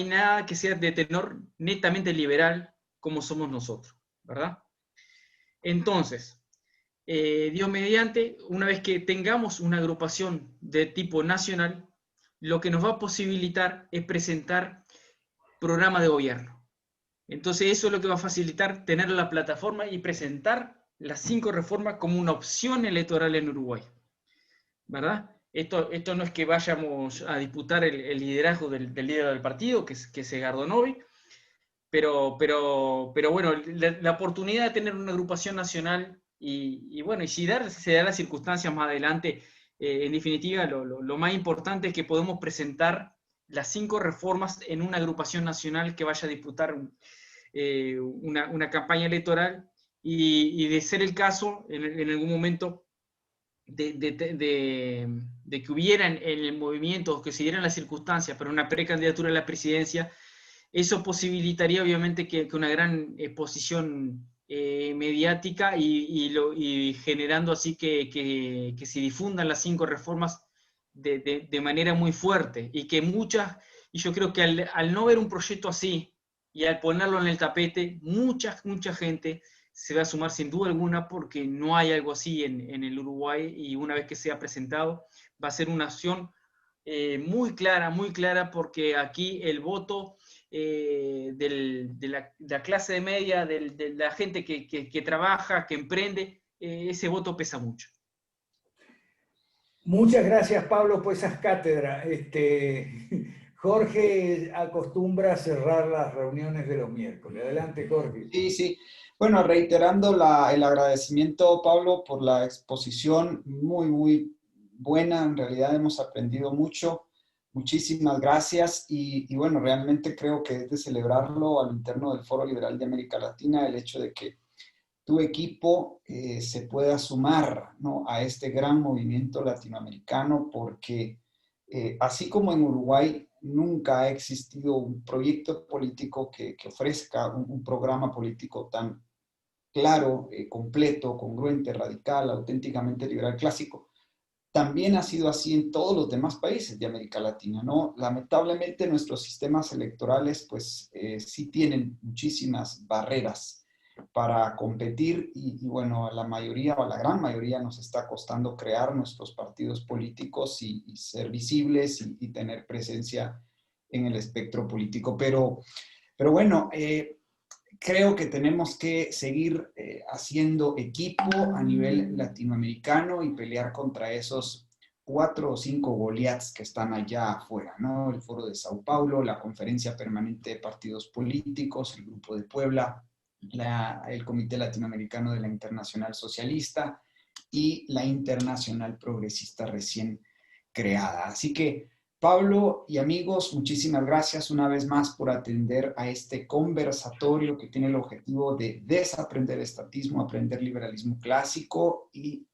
nada que sea de tenor netamente liberal como somos nosotros, ¿verdad? Entonces, Dios mediante, una vez que tengamos una agrupación de tipo nacional, lo que nos va a posibilitar es presentar programa de gobierno. Entonces eso es lo que va a facilitar tener la plataforma y presentar las 5 reformas como una opción electoral en Uruguay, ¿verdad? Esto no es que vayamos a disputar el liderazgo del líder del partido, que es Edgardo Novi, pero bueno, la oportunidad de tener una agrupación nacional y bueno, y si se da las circunstancias más adelante, en definitiva, lo más importante es que podemos presentar las 5 reformas en una agrupación nacional que vaya a disputar una campaña electoral y de ser el caso, en algún momento, de que hubiera en el movimiento, que se dieran las circunstancias para una precandidatura a la presidencia, eso posibilitaría obviamente que una gran exposición mediática y generando así que se difundan las 5 reformas de manera muy fuerte y que y yo creo que al no ver un proyecto así y al ponerlo en el tapete, mucha gente se va a sumar sin duda alguna porque no hay algo así en el Uruguay y una vez que sea presentado va a ser una acción muy clara porque aquí el voto de la clase de media, de la gente que trabaja, que emprende, ese voto pesa mucho. Muchas gracias, Pablo, por esas cátedras. Jorge acostumbra a cerrar las reuniones de los miércoles. Adelante, Jorge. Sí, sí. Bueno, reiterando el agradecimiento, Pablo, por la exposición muy, muy buena. En realidad hemos aprendido mucho. Muchísimas gracias. Y bueno, realmente creo que es de celebrarlo al interno del Foro Liberal de América Latina el hecho de que tu equipo se pueda sumar, ¿no?, a este gran movimiento latinoamericano, porque así como en Uruguay nunca ha existido un proyecto político que ofrezca un programa político tan claro, completo, congruente, radical, auténticamente liberal clásico, también ha sido así en todos los demás países de América Latina, ¿no? Lamentablemente nuestros sistemas electorales pues sí tienen muchísimas barreras para competir y bueno, a la mayoría o a la gran mayoría nos está costando crear nuestros partidos políticos y ser visibles y tener presencia en el espectro político. Pero bueno, creo que tenemos que seguir haciendo equipo a nivel latinoamericano y pelear contra esos 4 o 5 Goliaths que están allá afuera, ¿no? El Foro de Sao Paulo, la Conferencia Permanente de Partidos Políticos, el Grupo de Puebla, el Comité Latinoamericano de la Internacional Socialista y la Internacional Progresista recién creada. Así que Pablo y amigos, muchísimas gracias una vez más por atender a este conversatorio que tiene el objetivo de desaprender estatismo, aprender liberalismo clásico y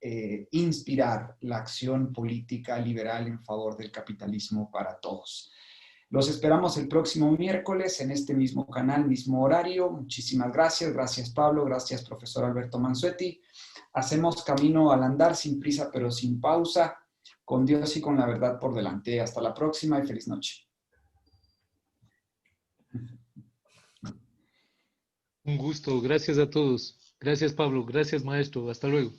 inspirar la acción política liberal en favor del capitalismo para todos. Los esperamos el próximo miércoles en este mismo canal, mismo horario. Muchísimas gracias. Gracias, Pablo. Gracias, profesor Alberto Mansuetti. Hacemos camino al andar sin prisa, pero sin pausa, con Dios y con la verdad por delante. Hasta la próxima y feliz noche. Un gusto. Gracias a todos. Gracias, Pablo. Gracias, maestro. Hasta luego.